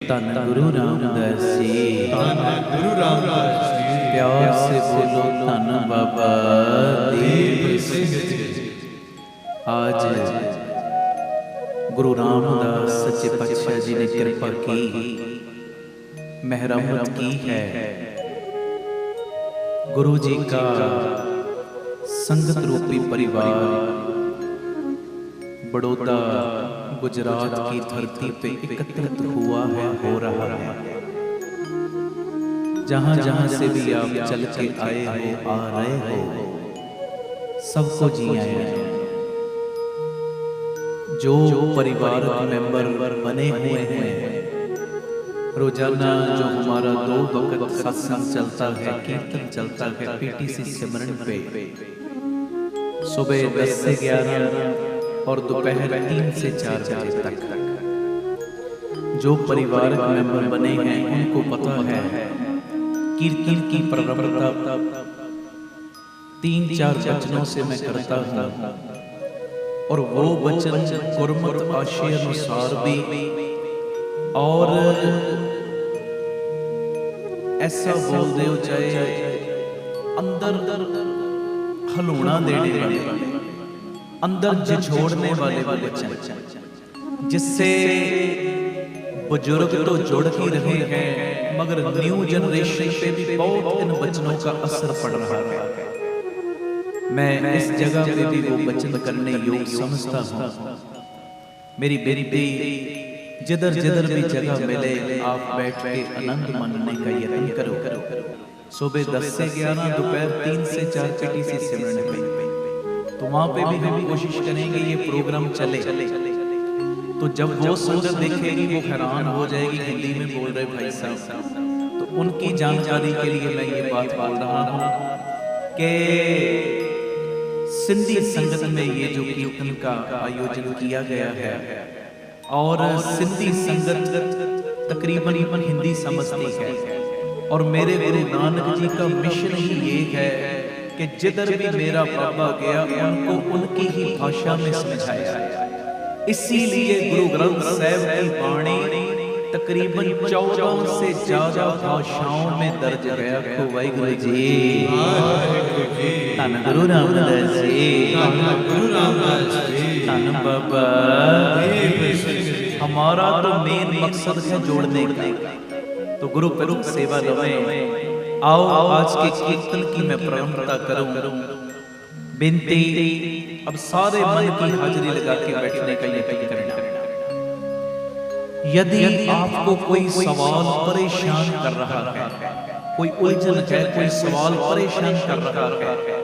धन गुरु रामदास जी, धन गुरु रामदास जी। प्यार से बोलो धन बाबा दीप सिंह जी। आज गुरु रामदास सच्चे पातशाह जी ने कृपा की, मेहरमत की है। गुरु जी का संगत रूपी परिवार बड़ौदा गुजरात की धरती पे एकत्रित हुआ है, हो रहा है। जहां जहां से भी आप चल के आए हो, आ रहे हो, सबको जी आए। जो परिवार मेंबर बने हुए हैं, रोजाना जो हमारा 2 वक्त सत्संग चलता है, कीर्तन चलता है पीटीसी सिमरन पे, सुबह 10 से 11 और दोपहर 3 से 4 बजे तक। जो परिवार मेंबर बने हैं उनको पता है कीर्तन की प्रारंभता 3-4 वचनों से मैं करता हूँ, और वो वचन गुरमत आशय अनुसार भी, और ऐसा बोल दे चाहे अंदर हलूना देने वाले, अंदर झिझोड़ने वाले वचन, जिससे बुजुर्ग तो जुड़ ही रहे हैं, मगर न्यू जनरेशन पे भी बहुत इन वचनों का असर पड़ रहा है। मैं इस जगह पे भी वो वचन करने योग्य समझता हूँ। मेरी बेटी जिधर जिधर भी जगह मिले, आप बैठ के आनंद मानने का यत्न करो। सुबह 10 से 11, दोपहर 3 से 4 पीटीसी सिमरन पे, तो वहां पे भी हम कोशिश करेंगे ये प्रोग्राम चले। तो जब वो संगत देखेगी वो हैरान हो जाएगी, हिंदी में बोल रहे भाई साहब। तो उनकी जानकारी के लिए मैं ये बात बोल रहा हूँ कि सिंधी संगत में ये जो कीर्तन का आयोजन किया गया है, और सिंधी संगत तकरीबन हिंदी समझती है, और मेरे गुरु नानक जी का मिशन ही ये है कि जिधर भी मेरा बाबा गया उनको उनकी ही भाषा में समझाया। इसीलिए गुरु ग्रंथ साहिब की वाणी तकरीबन 14 से ज्यादा भाषाओं में दर्ज गया। वाहिगुरु जी, धन गुरु रामदास जी, धन गुरु रामदास जी, धन बाबा। हमारा तो मेन मकसद है जोड़ने का, तो गुरु प्रमुख सेवा लवें। आओ आज के कीर्तन की मैं प्रारंभता करूं। बिनती अब सारे मन की हाजिरी लगा के बैठने का यत्न करना। यदि आपको कोई सवाल परेशान कर रहा है, कोई उलझन है, कोई सवाल परेशान कर रहा है,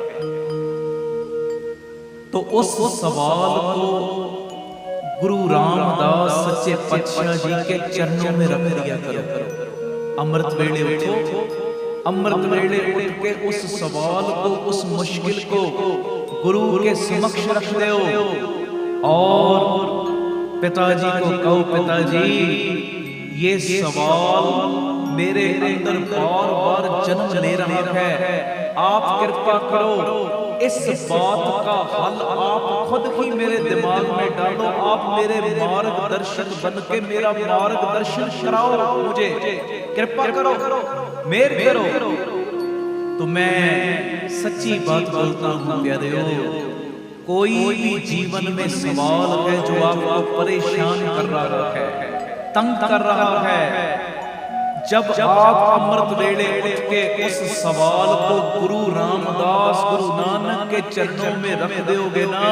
तो उस सवाल को गुरु रामदास सच्चे पातशाह जी के चरणों में रख दिया करो। अमृत वेले उठो, अमृत वेले उठ के उस सवाल को, उस मुश्किल को गुरु के समक्ष रख दो, और पिताजी को कहो, पिताजी ये सवाल मेरे अंदर बार बार जन्म ले रहा है, आप कृपा करो, इस बात का हल आप खुद ही मेरे दिमाग में डालो, आप मेरे मार्गदर्शक बन के मेरा मार्गदर्शन कराओ, मुझे कृपा करो, मेहर करो। तो मैं सच्ची बात बोलता हूँ प्यारेओ, कोई भी जीवन में सवाल है जो आपको परेशान कर रहा है, तंग कर रहा है, जब आप अमृत वेले उठ के उस सवाल को गुरु रामदास, गुरु नानक के चरणों में रख दोगे ना,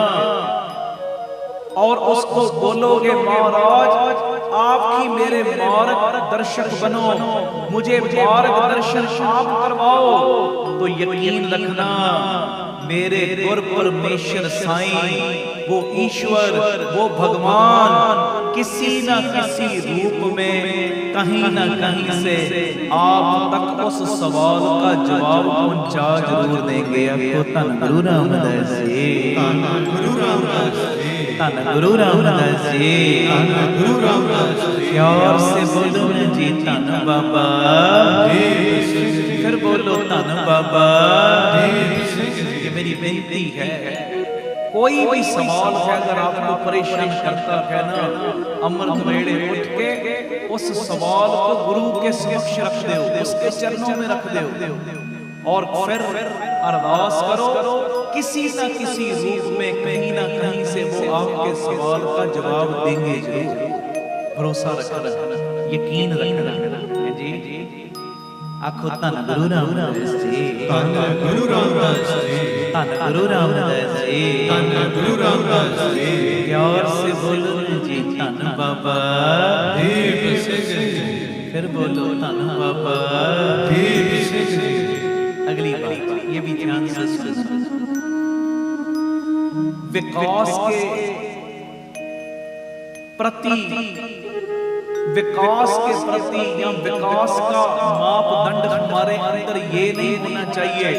और उसको बोलोगे महाराज आपकी मेरे मार्गदर्शक बनो, मुझे मार्गदर्शन आप करवाओ, तो यकीन रखना मेरे गुरु परमेश्वर साईं, वो ईश्वर, वो भगवान किसी न किसी रूप में कहीं न कहीं से आप तक उस सवाल का जवाब पहुंचा जरूर देंगे। आपको धन गुरु रामदास जी, धन गुरु रामदास जी, धन गुरु रामदास जी, धन गुरु रामदास जी। प्यार से बोलो न जी धन बाबा, फिर बोलो धन बाबा। ये मेरी बेनती है, कोई भी सवाल है अगर आपको परेशान करता है ना, अमृत वेले उठ के उस सवाल को गुरु के समक्ष रख दो, उसके चरणों में रख दो और फिर अरदास करो। किसी ना किसी रूप में कहीं ना कहीं से वो आपके सवाल का जवाब देंगे जरूर। भरोसा रखना, यकीन रखना जी। आखो धन गुरु रामदास जी, धन गुरु रामदास जी, धन गुरु रामदास जी, धन गुरु रामदास जी। प्यार से बोलो जी धन बाबा दीप सिंह जी, फिर बोलो धन बाबा दीप सिंह जी। अगली बात ये भी ध्यान से सुनो। विकास के प्रति, विकास के प्रति या विकास का मापदंड हमारे अंदर ये नहीं होना चाहिए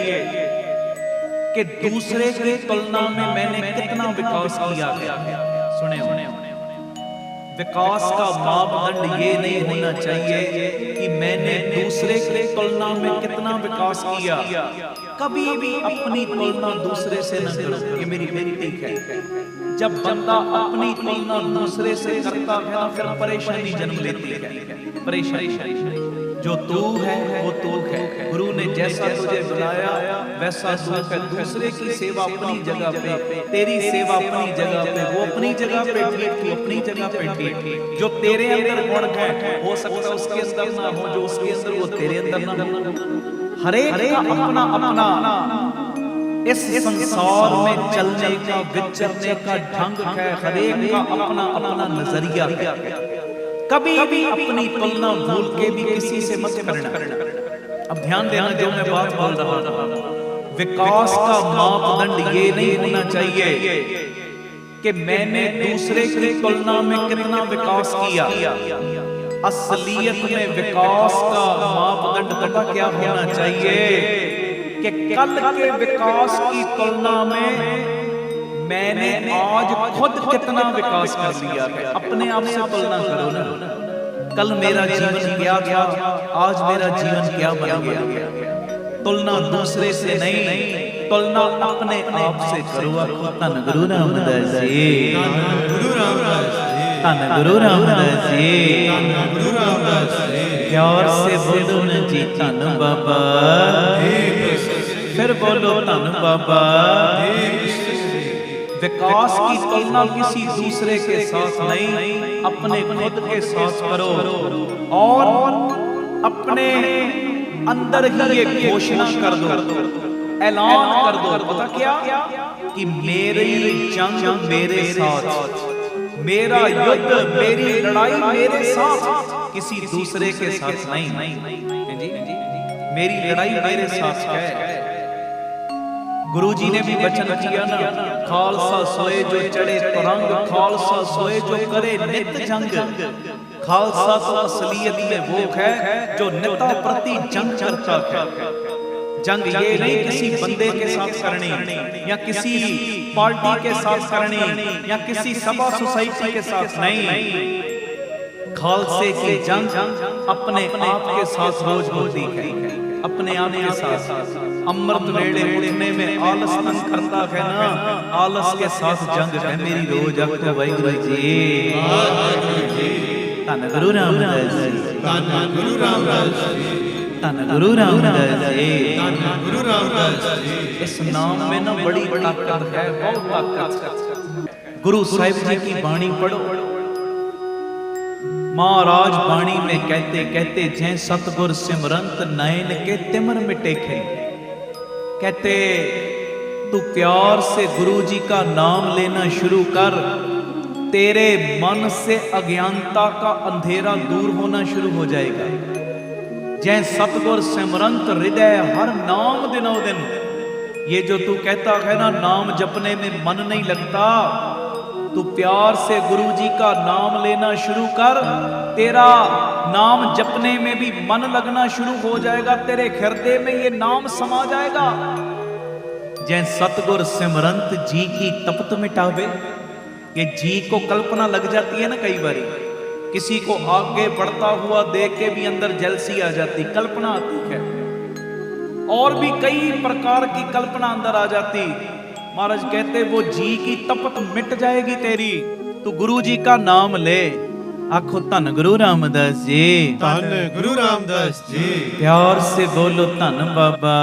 कि दूसरे की तुलना में मैंने कितना विकास किया है। सुने, विकास का मापदंड ये नहीं होना चाहिए कि मैंने दूसरे की तुलना में कितना विकास किया। कभी भी अपनी तुलना दूसरे से न करो, ये मेरी विनती है। जब बंदा अपनी तुलना दूसरे से करता है ना, फिर परेशानी जन्म लेती है। परेशानी जो तू है वो तू है। गुरु ने जैसा तुझे बुलाया वैसा तू है। दूसरे की सेवा अपनी जगह पे, तेरी सेवा अपनी जगह पे, वो अपनी जगह पे ठीक, तू अपनी जगह पे ठीक। जो तेरे अंदर गुण है हो सकता है उसके अंदर ना हो, जो उसके अंदर वो तेरे अंदर ना हो। हर एक का अपना अपना इस संसार में चलने का, विचरने का ढंग है। हर एक का अपना अपना नजरिया है। कभी भी अपनी तुलना भूल के भी किसी से मत करना। अब ध्यान देना जो मैं बात बोल रहा हूं, विकास का मापदंड ये नहीं होना चाहिए कि मैंने दूसरे की तुलना में कितना विकास किया। असलियत में विकास का मापदंड पता क्या होना चाहिए कि कल के विकास की तुलना में मैंने आज खुद कितना विकास कर लिया है। अपने आप से तुलना करो ना। कल मेरा जीवन क्या था, आज मेरा जीवन क्या बन गया। तुलना दूसरे से नहीं, तुलना अपने आप से करो। धन गुरु रामदास जी, धन गुरु रामदास जी, धन गुरु रामदास जी, धन गुरु रामदास जी। प्यार से बोलो न जी धन बाबा, फिर बोलो धन बाबा। विकास की तुलना किसी दूसरे के साथ नहीं, अपने खुद के साथ करो और अपने अंदर ही ये घोषणा कर दो, ऐलान कर दो। पता क्या कि मेरी जंग मेरे साथ, मेरा युद्ध, मेरी लड़ाई मेरे साथ, किसी दूसरे के साथ नहीं। मेरी लड़ाई मेरे साथ है। गुरुजी ने भी वचन किया ना, खालसा सोए जो चढ़े तरंग, खालसा सोए जो करे नित जंग। खालसा तो असलियत में वो है जो नित प्रति जंग करता है। जंग ये नहीं किसी बंदे के साथ करनी या किसी पार्टी के साथ करनी या किसी सभा सोसाइटी के साथ नहीं। खालसे की जंग अपने आप के साथ रोज होती है, अपने आप के साथ। अमृत वेले उठने में आलस तंग करता है ना, आलस के साथ जंग है मेरी रोज। अब तो वाहिगुरु जी, धन गुरु रामदास जी, धन गुरु रामदास जी, धन गुरु रामदास जी, धन गुरु रामदास जी। इस नाम में ना बड़ी ताकत है, बहुत ताकत। गुरु साहिब जी की वाणी पढ़ो। महाराज वाणी में कहते कहते जय सतगुर सिमरंत नयन के तिमर मिटे खे। कहते तू प्यार से गुरु जी का नाम लेना शुरू कर, तेरे मन से अज्ञानता का अंधेरा दूर होना शुरू हो जाएगा। जय सतगुर सिमरंत हृदय हर नाम दिनों दिन। ये जो तू कहता है ना नाम जपने में मन नहीं लगता, तू प्यार से गुरु जी का नाम लेना शुरू कर, तेरा नाम जपने में भी मन लगना शुरू हो जाएगा। तेरे हृदय में ये नाम समा जाएगा। जय सतगुर सिमरंत जी की तपत मिटावे। ये जी को कल्पना लग जाती है ना कई बार, किसी को आगे बढ़ता हुआ देख के भी अंदर जेलसी आ जाती, कल्पना आती है। और भी कई प्रकार की कल्पना अंदर आ जाती। महाराज कहते वो जी की तपत मिट जाएगी तेरी, तू गुरु जी का नाम ले। आखो धन गुरु रामदास जी। धन गुरु रामदास जी। प्यार से बोलो धन बाबा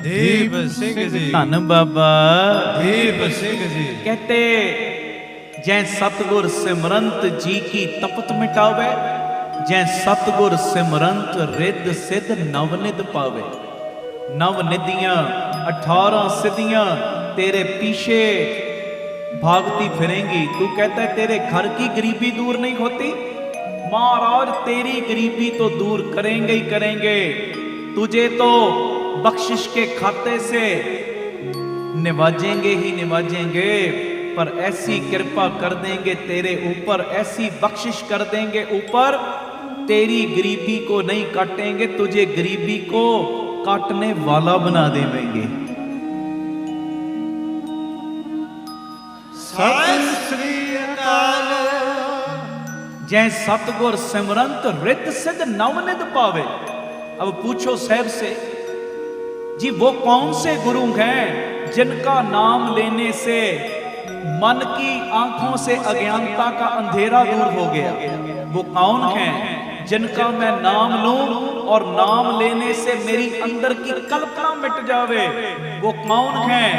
दीप सिंह जी। धन बाबा दीप सिंह जी। कहते जै सतगुर सिमरंत जी की तपत मिटावे, जै सतगुर सिमरंत रिद सिद्ध नवनिध पावे। नवनिधियां 18 सिद्धियां तेरे पीछे भागती फिरेंगी। तू कहता है तेरे घर की गरीबी दूर नहीं होती, महाराज तेरी गरीबी तो दूर करेंगे ही करेंगे। तुझे तो बख्शिश के खाते से निवाजेंगे ही निवाजेंगे, पर ऐसी कृपा कर देंगे तेरे ऊपर, ऐसी बख्शिश कर देंगे ऊपर, तेरी गरीबी को नहीं काटेंगे, तुझे गरीबी को काटने वाला बना देंगे। सत श्री अकाल। जै सतगुर सिमरंत रित सिद्ध नवनिध पावे। अब पूछो साहब से जी वो कौन से गुरु हैं जिनका नाम लेने से मन की आंखों से अज्ञानता का अंधेरा दूर हो गया। वो कौन हैं जिनका मैं नाम लूं और नाम लेने से मेरी अंदर की कल्पना मिट जावे। वो कौन हैं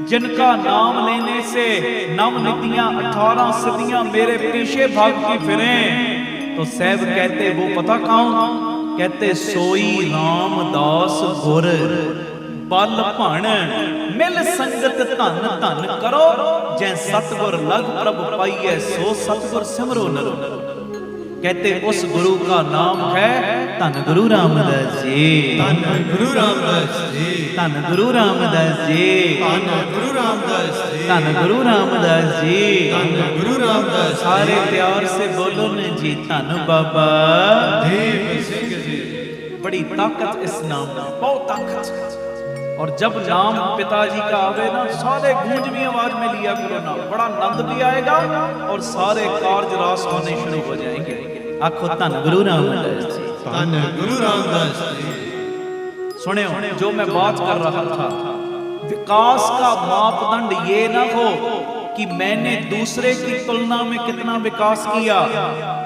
जिनका नाम लेने से नवनिधियां 18 सिद्धियां मेरे पीछे भागती फिरें। तो साहब कहते वो पता कौन, कहते सोई रामदास गुर बल भण मिल संगत धन धन करो। जै सतगुर लग प्रभ पाइए सो सतगुर सिमरो नरो। कहते उस गुरु का नाम है धन गुरु रामदास जी। धन गुरु रामदास जी। धन गुरु रामदास जी। धन गुरु रामदास जी। धन गुरु रामदास जी। धन गुरु रामदास। सारे प्यार से बोलो न जी धन बाबा दीप सिंह जी। बड़ी ताकत इस नाम में, बहुत ताकत। और जब नाम पिताजी का आवे ना, सारे गूंजवी आवाज में लिया करो ना, बड़ा आनंद भी आएगा और सारे कार्य रास होने शुरू हो जाएंगे। आखो धन गुरु रामदास जी। धन गुरु रामदास जी। सुनियो जो मैं बात कर रहा था, विकास का मापदंड ये ना हो कि मैंने दूसरे की तुलना में कितना विकास किया।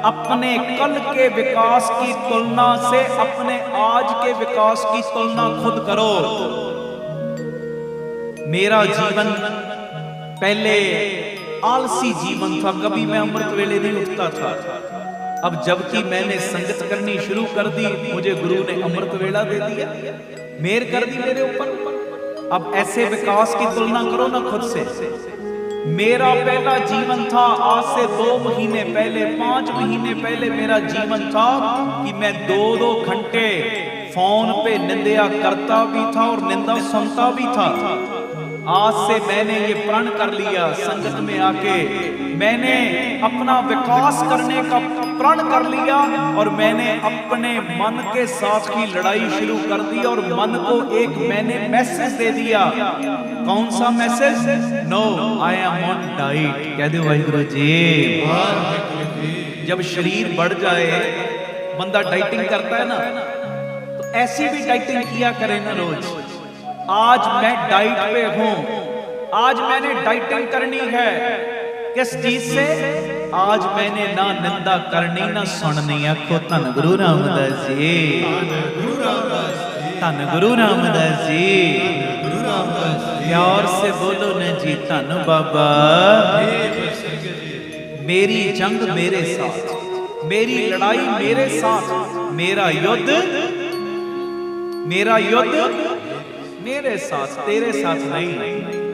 अपने कल के विकास की तुलना से अपने आज के विकास की तुलना खुद करो। मेरा जीवन पहले आलसी जीवन था, कभी मैं अमृत वेले नहीं उठता था। अब जबकि मैंने संगत करनी शुरू कर दी, मुझे गुरु ने अमृत वेला दे दिया, मेहर कर दी मेरे ऊपर। अब ऐसे विकास की तुलना करो ना खुद से। मेरा पहला जीवन था आज से 2 महीने पहले, 5 महीने पहले मेरा जीवन था कि मैं 2-2 घंटे फोन पे निंदा करता भी था और निंदा सुनता भी था। आज से मैंने ये प्रण कर लिया, संगत में आके मैंने अपना विकास करने का प्रण कर लिया और मैंने अपने मन के साथ की लड़ाई शुरू कर दी और मन को एक मैंने मैसेज दे दिया। कौन सा message? No I am on diet. कह दो वाहिगुरु जी। जब शरीर बढ़ जाए, बंदा डाइटिंग करता है ना, तो ऐसी भी डाइटिंग किया करे ना रोज। आज मैं डाइट पे हूं, आज मैंने डाइटिंग करनी है। किस चीज से? आज मैंने ना निंदा करनी ना सुननी। आखो धन गुरु रामदास जी। धन गुरु रामदास जी। प्यार से बोलो न जी धन बाबा। मेरी जंग मेरे साथ, मेरी लड़ाई मेरे साथ, मेरा युद्ध मेरे साथ, तेरे साथ नहीं।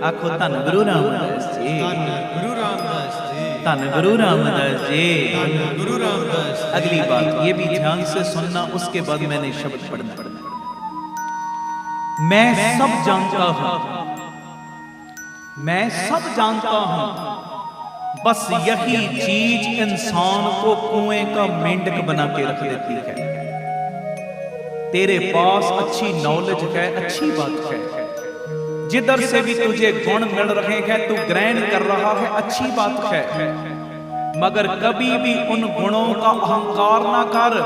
आखो धन गुरु रामदास जी। धन गुरु रामदास जी। धन गुरु रामदास जी। धन गुरु रामदास। अगली बात ये भी ध्यान से सुनना, उसके बाद मैंने शब्द पढ़ना। मैं सब जानता हूं, मैं सब जानता हूं, बस यही चीज इंसान को कुएं का मेंढक बना के रख देती है। तेरे पास अच्छी नॉलेज है, अच्छी बात है, जिधर से भी तुझे गुण मिल रहे हैं तू ग्रहण कर रहा है, अच्छी बात है, मगर कभी भी उन गुणों का अहंकार ना कर।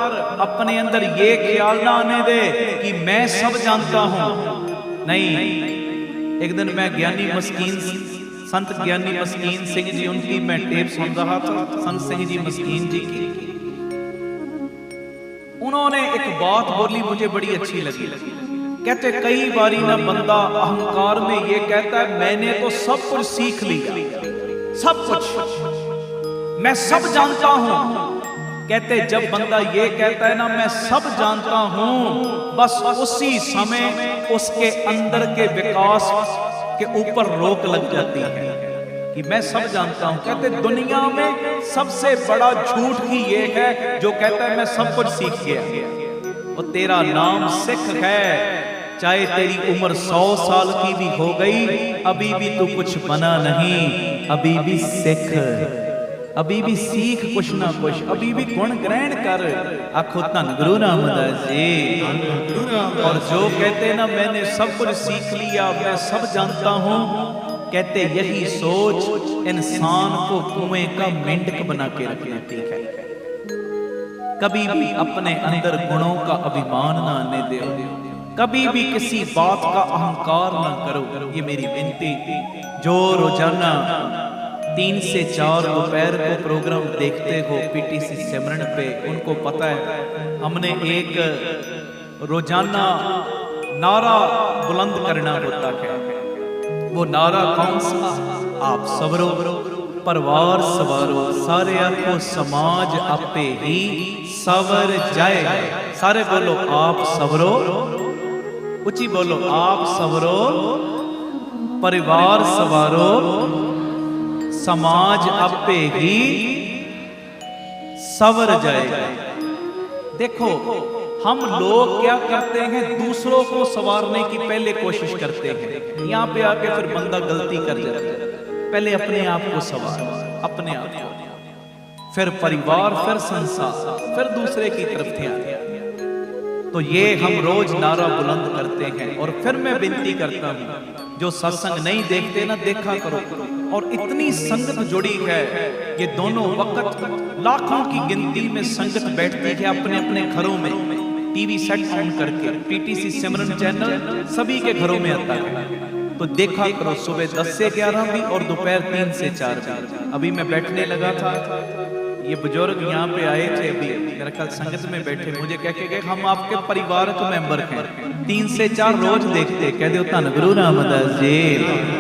अपने अंदर ये ख्याल ना आने दे कि मैं सब जानता हूं। नहीं, एक दिन मैं ज्ञानी मस्कीन संत ज्ञानी मस्कीन सिंह जी, उनकी मैं टेप सुन रहा था, संत सिंह जी मस्कीन जी की। उन्होंने एक बात बोली, मुझे बड़ी अच्छी लगी। कहते कई बारी ना बंदा अहंकार में ये कहता है मैंने तो सब कुछ सीख लिया, सब कुछ मैं सब जानता हूं। कहते जब बंदा ये कहता है ना मैं सब जानता हूं, बस उसी समय उसके अंदर के विकास के ऊपर रोक लग जाती है कि मैं सब जानता हूं। कहते दुनिया में सबसे बड़ा झूठ ही ये है जो कहता है मैं सब कुछ सीख गया। और तेरा नाम सिख है, चाहे तेरी उम्र 100 साल की भी हो गई, अभी भी तू कुछ बना नहीं, अभी भी सिख, अभी भी सीख कुछ ना कुछ, अभी भी गुण ग्रहण कर। आखो धन गुरु रामदास जी। और जो कहते ना मैंने सब कुछ सीख लिया, मैं सब जानता हूं, कहते यही सोच इंसान को कुएं का मेंढक बना के रखना ठीक है। कभी भी अपने अंदर गुणों का अभिमान ना आने दो, कभी भी किसी बात का अहंकार ना करो। ये मेरी विनती। जो रोजाना 3 से 4 दोपहर को प्रोग्राम देखते हो पीटीसी सिमरन पे, उनको पता है हमने एक रोजाना नारा बुलंद करना होता है। वो नारा कौन सा? आप सवरो परिवार सवारो, सारे आखो समाज आपे ही सवर जाए। सारे बोलो आप सवरो, ऊंची बोलो आप सवरो, परिवार सवारो, समाज आपे ही सवर जाएगा। देखो हम लोग क्या करते हैं, दूसरों को संवारने की पहले कोशिश करते हैं, यहां पे आके फिर बंदा गलती कर जाता है। पहले अपने आप को संवारो, अपने आप को, फिर परिवार, फिर संसार, फिर दूसरे की तरफ ध्यान। तो ये हम रोज नारा बुलंद करते हैं। और फिर मैं विनती करता हूं, जो सत्संग नहीं देखते ना, देखा करो। और इतनी संगत जुड़ी है, ये दोनों वक्त लाखों की गिनती में संगत बैठती है अपने अपने घरों में, टीवी सेट ऑन करके। पीटीसी सिमरन चैनल सभी के घरों में आता है, तो देखा करो। सुबह 10 से 11 भी और दोपहर 3 से 4 भी। अभी मैं बैठने लगा था, ये बुजुर्ग यहाँ पे आए थे, अभी मेरा ख्याल संगत में बैठे, मुझे कह के गए हम आपके परिवार के मेंबर हैं, 3 से 4 रोज देखते। कह दो धन गुरु रामदास जी,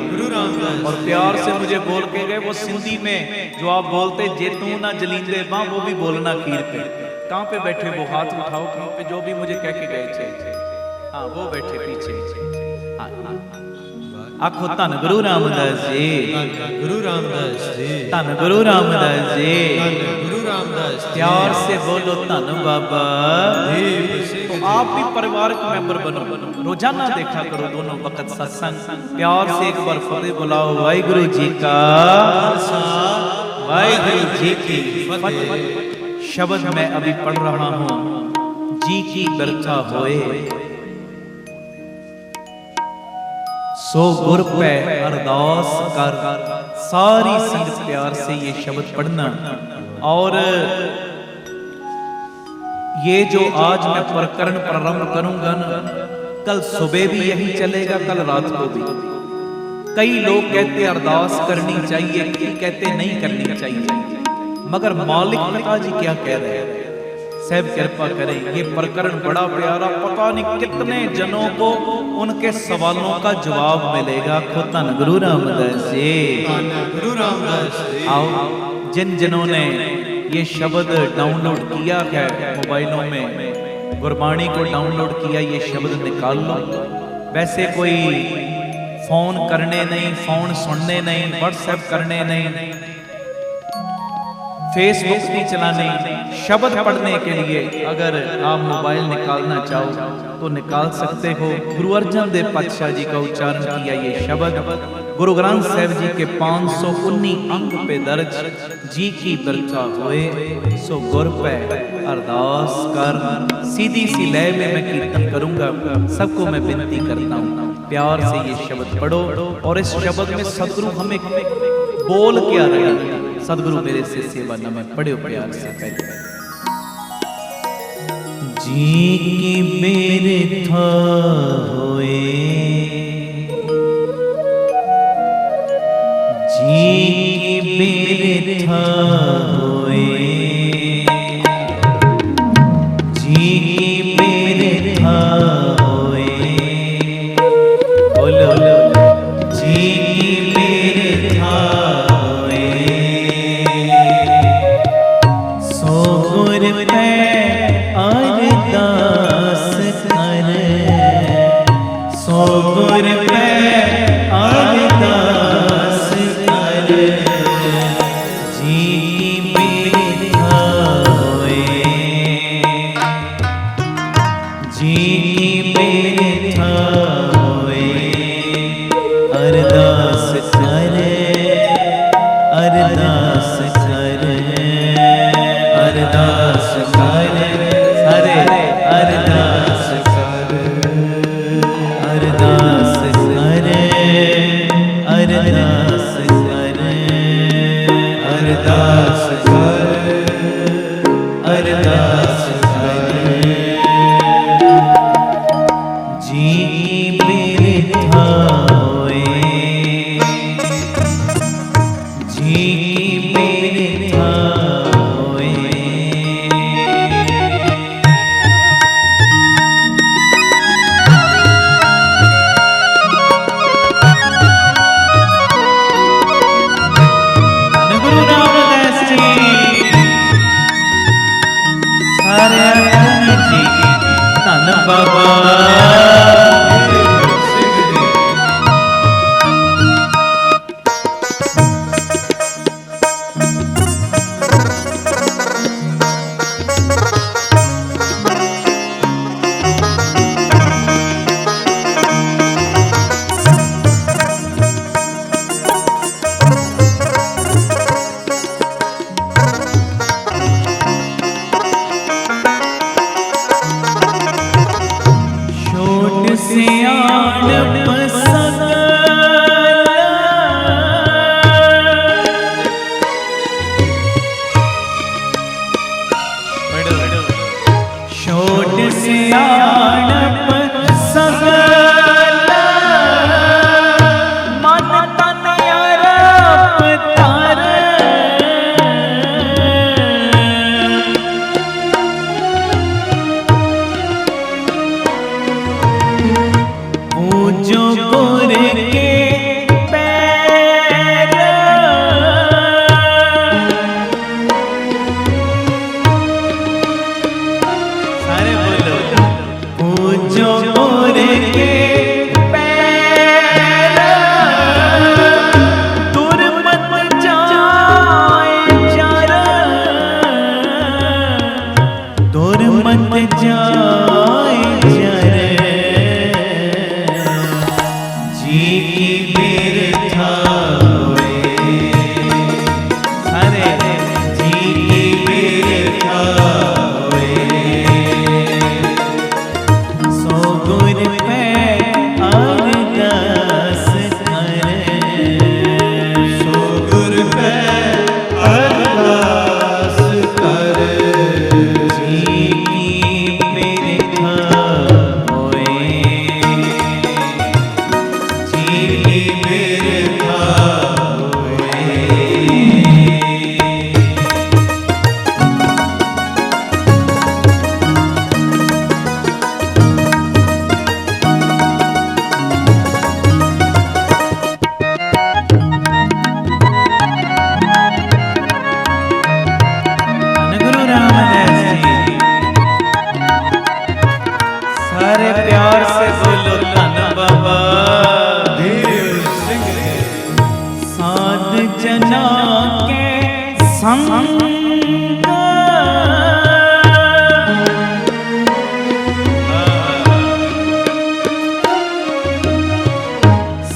गुरु रामदास। और प्यार से मुझे बोल के गए, वो सिंधी में जो आप बोलते जेतू ना जलींदे बां, वो भी बोलना खीर पे। कहाँ पे बैठे वो? हाथ उठाओ कहाँ पे, जो भी मुझे कह के गए थे। हाँ वो बैठे पीछे। हाँ आखो धन गुरु रामदास जी, गुरु रामदास जी, धन गुरु रामदास जी, गुरु रामदास। प्यार से बोलो धन बाबा। तो आप भी परिवार के मेंबर बनो, रोजाना देखा करो दोनों वक्त सत्संग। प्यार से एक बार फतेह बुलाओ, वाहिगुरु जी का वाहिगुरु जी की फतेह। शब्द मैं अभी पढ़ रहा हूं, जी की बरछा होए सो गुर पे अरदास कर। सारी संगत प्यार से ये शब्द पढ़ना। और ये जो आज मैं प्रकरण प्रारंभ करूंगा ना, कल सुबह भी यही चलेगा, कल रात को भी। कई लोग कहते अरदास करनी चाहिए, कई कहते नहीं करनी चाहिए, मगर मालिक पिताजी क्या कह रहे हैं? सब कृपा करें। ये प्रकरण बड़ा प्यारा, पता नहीं कितने जनों को उनके सवालों का जवाब मिलेगा। खुद धन गुरु रामदास जी, गुरु रामदास जी। आओ जिन जिनों ने ये शब्द डाउनलोड किया है मोबाइलों में, गुरबाणी को डाउनलोड किया, ये शब्द निकाल लो। वैसे कोई फोन करने नहीं, फोन सुनने नहीं, व्हाट्सएप करने नहीं, फेसबुक नहीं चलाने, शब्द पढ़ने के लिए अगर आप मोबाइल निकालना चाहो तो निकाल सकते हो। गुरु अर्जन देव पातशाह जी का उच्चारण किया ये शब्द गुरु ग्रंथ साहिब जी के 519 अंक पे दर्ज। जी की बरछा होए सो गुर पे अरदास कर। सीधी सी लय में मैं कीर्तन करूंगा, सबको मैं विनती करता हूँ प्यार से ये शब्द पढ़ो। और इस शब्द में सदगुरु हमें बोल क्या रहे, सदगुरु मेरे से सेवा न में पढ़े प्यार से पहले। जी की मेरे था होए जी मेरे थावे, बोलो जी मेरे थावे, सो गुर पे अरदास कर, सो गुर पे अरदास कर, जी मेरे थावे, जी मेरे थावे, अरदास कर, अरदास कर, अरदास कर, अरे अरदास कर, अरदास कर, अरदास कर, अरदास कर, अरदास कर, जी मेरे थावे, जी मेरे थावे। गुरु रामदास जी सारे जी धन बाबा छोट सियाणप सकल, छोट सियाणप सकल, मन तन अरप तर, पूजो गुर के पैर, सारे बोलो पूजो गुर के पैर, दूर मत जाए जर, दूर मत जाए जर, जी मेरे थावे, अरे जी मेरे थावे, सो गुर पे अरदास कर, सो गुर पे अरदास कर, जी मेरे थावे, जी मेरे थावे। गुरु रामदास जी सारे प्यार से बोलो धन बाबा देव सिंह साध जना के संग,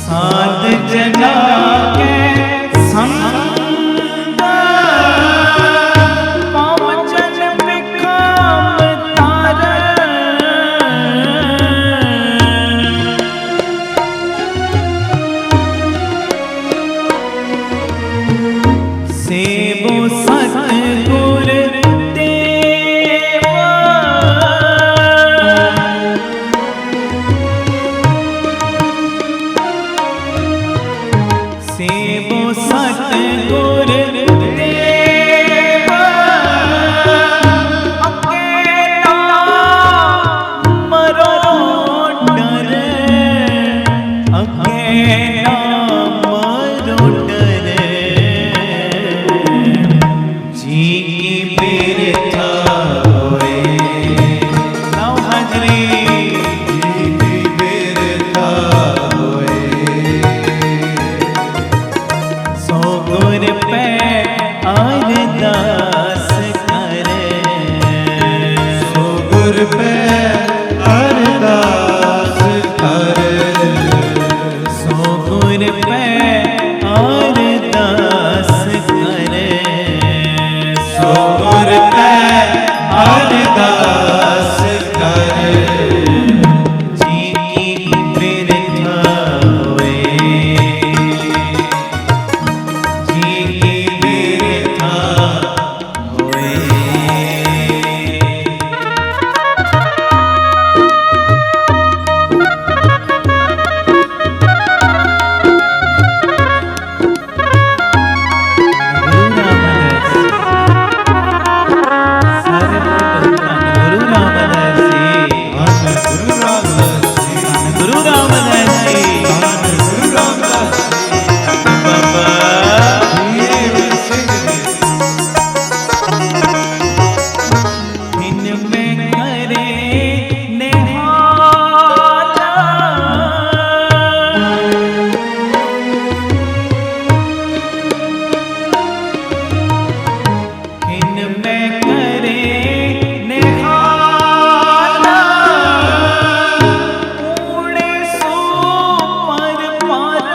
साध जना के संग, पावचन बिखम तार, सेवो सत करे निहाला। किन में करे निहाला, ऊड़े सो पर पर।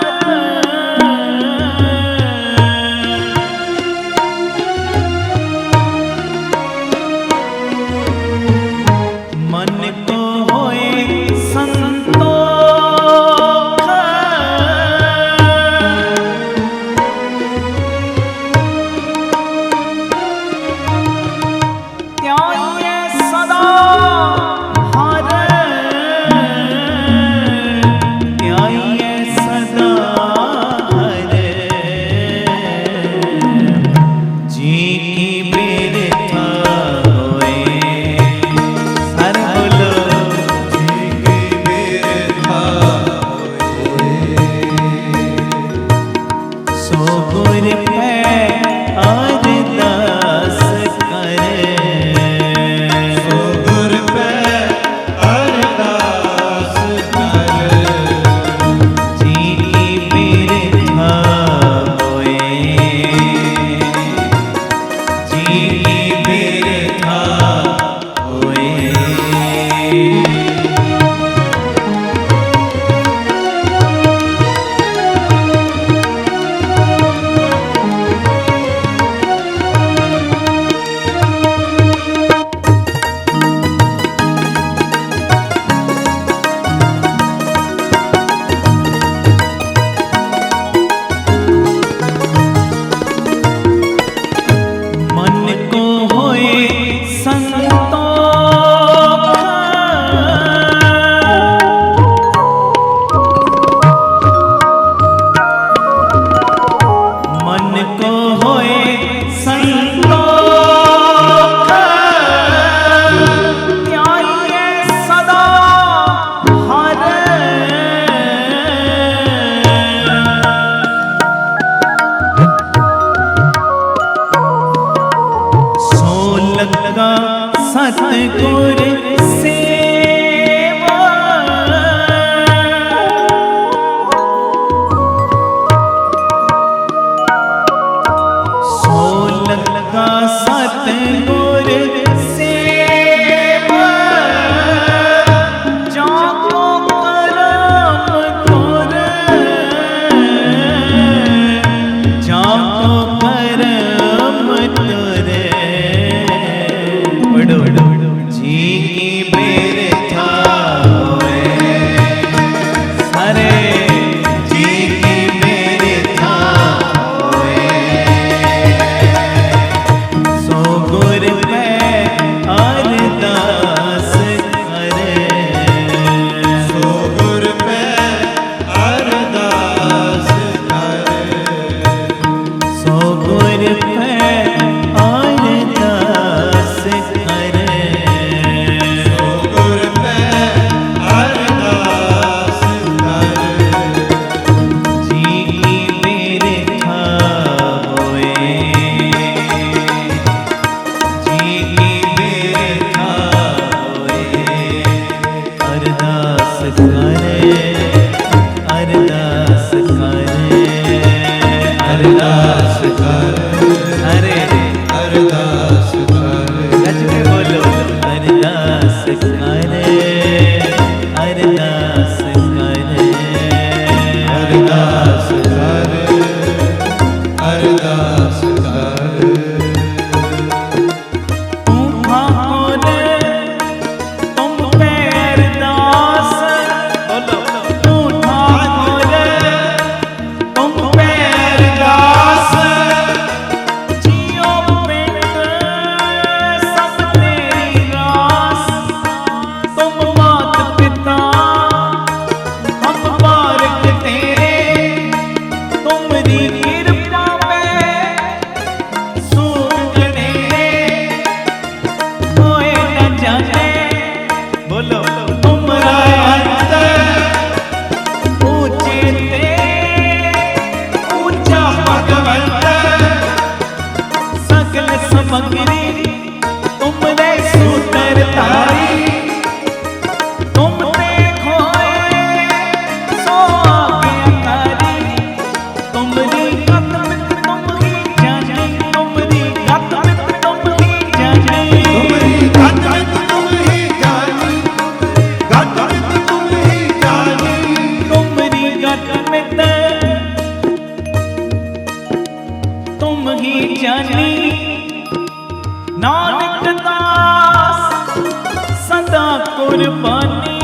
सदा कुर्बानी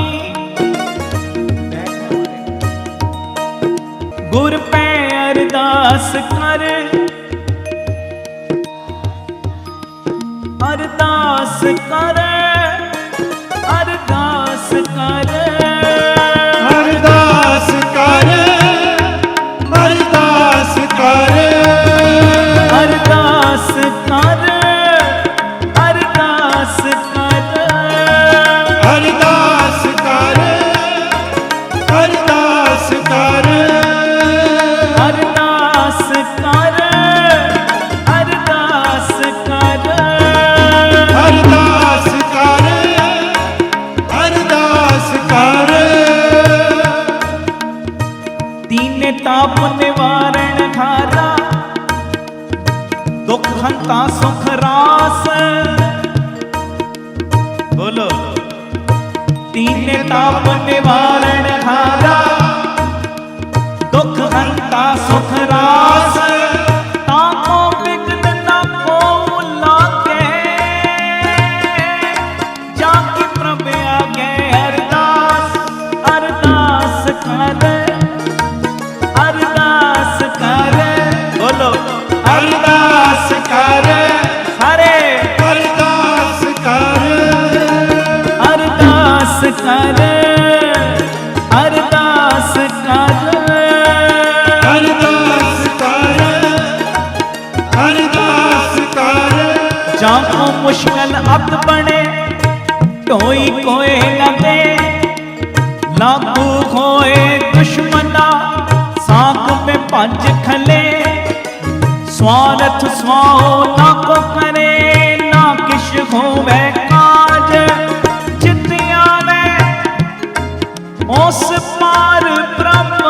गुर पे अरदास कर, अरदास कर, अरदास कर, अरदास कर, अरदास कर, अरदास कर, अरदास कर, अरदास कर, अरदास कर, अरदास कर, अरदास कर, अरदास कर, अरदास कर। दीने ताप निवारण हारा, दुख हंता सुख रास। बोलो, दीने ताप निवारण हारा, दुख हंता सुख रास। ताको बिघ्न न को लागे, जाकी प्रभ आगे अरदास, अरदास कर, अरदास कर। बोलो, अरदास कर, सारे अरदास कर, अरदास कर, अरदास कर, अरदास कर, अरदास कर। जाको मुश्किल अत बने कोई कोई न दे, लागू होए दुश्मना साक में पंज खले। स्वार्थ स्वाओ ना को करे, ना किश होवे काज। जितिया में उस पार ब्रह्म,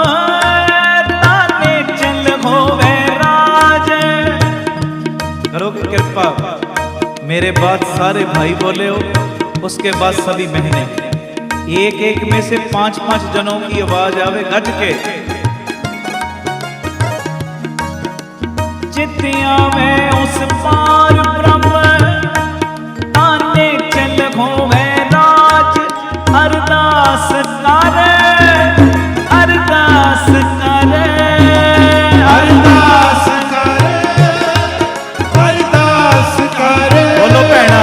ताने चल होवे राज। करोगे कृपा, मेरे बाद सारे भाई बोले हो, उसके बाद सभी बहनें। एक एक में से 5-5 जनों की आवाज आवे गज के। जितिया में उस पार ब्रह्म, ताने चल होवे राज। अरदास कर, अरदास कर, अरदास कर, अरदास कर। बोलो भैना,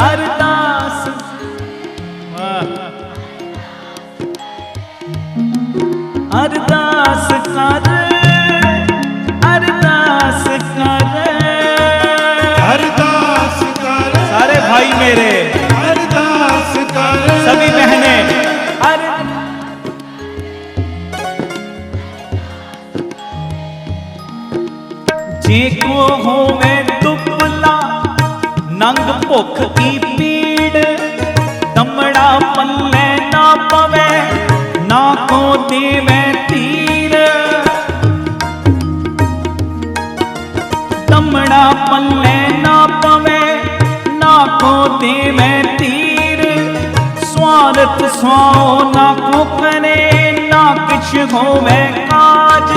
अरदास। वाह। अरदास कर, अरदास कर, अरदास कर, सारे भाई मेरे, अरदास कर। सभी बहनें। जे को होवे दुबला, नंग भुख की पीड़। दमड़ा पल्ले ना पवे, ना को देवे तीर। दमड़ा पल्ले ना पवे, ना को देवे तीर। स्वार्थ स्वाओ ना को करे, ना किछ होवे काज।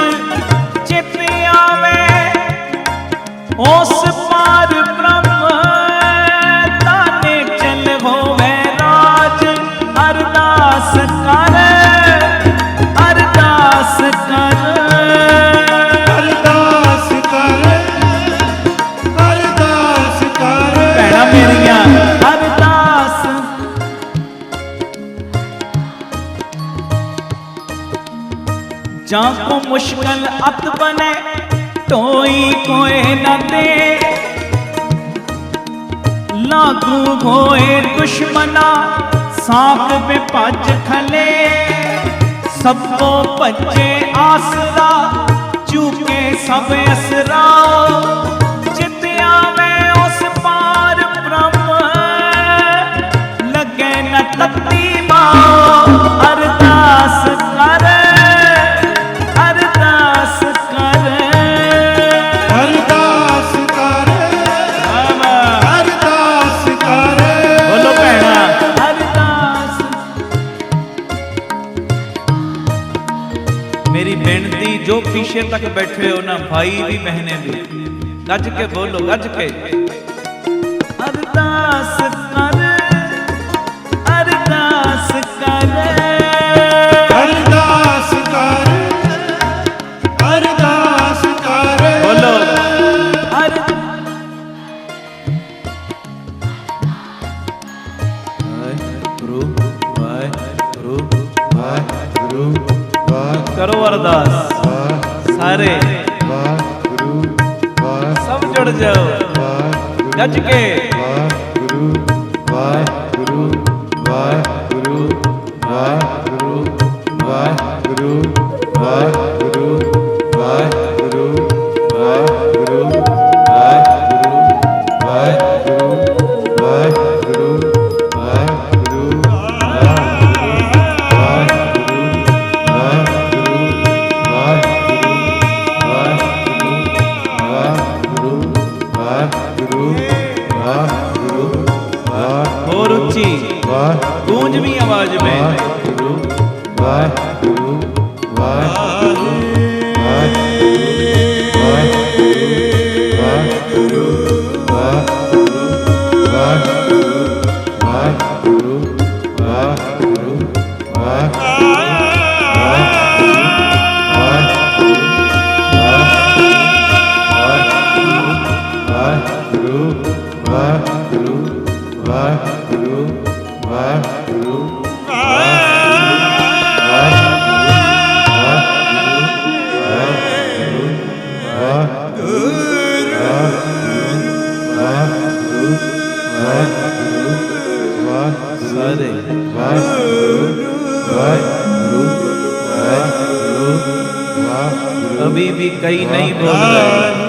चित आवे उस पार ब्रह्म, ताने चल होवे राज। अरदास कर, अरदास कर, अरदास कर, अरदास कर। भैणा मेरिया, अरदास। जाको मुश्किल अत बने, टोई कोई न दे। लागू होए दुश्मना साक में भज खले। सबको बच्चे आसरा, चूके सब असरा। जितिया में उस पार ब्रह्म, लगे न तत्ती माओ। अरदास कर, अरदास कर, अरदास कर, अरदास कर। बोलो भैणा, अरदास। मेरी बेनती, जो पीछे तक बैठे हो ना, भाई भी बहनें भी, गज के बोलो, गज के। अरदास कर, ਗੁਰੂ ਵਾਹਿਗੁਰੂ ਵਾਹਿਗੁਰੂ ਵਾਹਿਗੁਰੂ ਕਰੋ ਅਰਦਾਸ ਸਾਰੇ ਵਾਹਿਗੁਰੂ ਵਾਹਿਗੁਰੂ ਸਭ ਜੁੜ ਜਾਓ ਗੱਜ ਕੇ ਵਾਹਿਗੁਰੂ ਵਾਹਿਗੁਰੂ ਵਾਹਿਗੁਰੂ ਵਾਹਿਗੁਰੂ ਵਾਹਿਗੁਰੂ ਵਾਹਿਗੁਰੂ ਵਾਹਿਗੁਰੂ ਵਾਹਿਗੁਰੂ ਵਾਹਿਗੁਰੂ ਵਾਹਿਗੁਰੂ ਵਾਹਿਗੁਰੂ ਵਾਹਿਗੁਰੂ और ऊंची गूंजवी आवाज में वाहिगुरु वाहिगुरु वाहिगुरु वाहिगुरु वाहिगुरु वाहिगुरु वाहिगुरु वाहिगुरु वाहिगुरु वाहिगुरु वाहिगुरु वाहिगुरु सारे अभी भी कई नहीं बोल रहे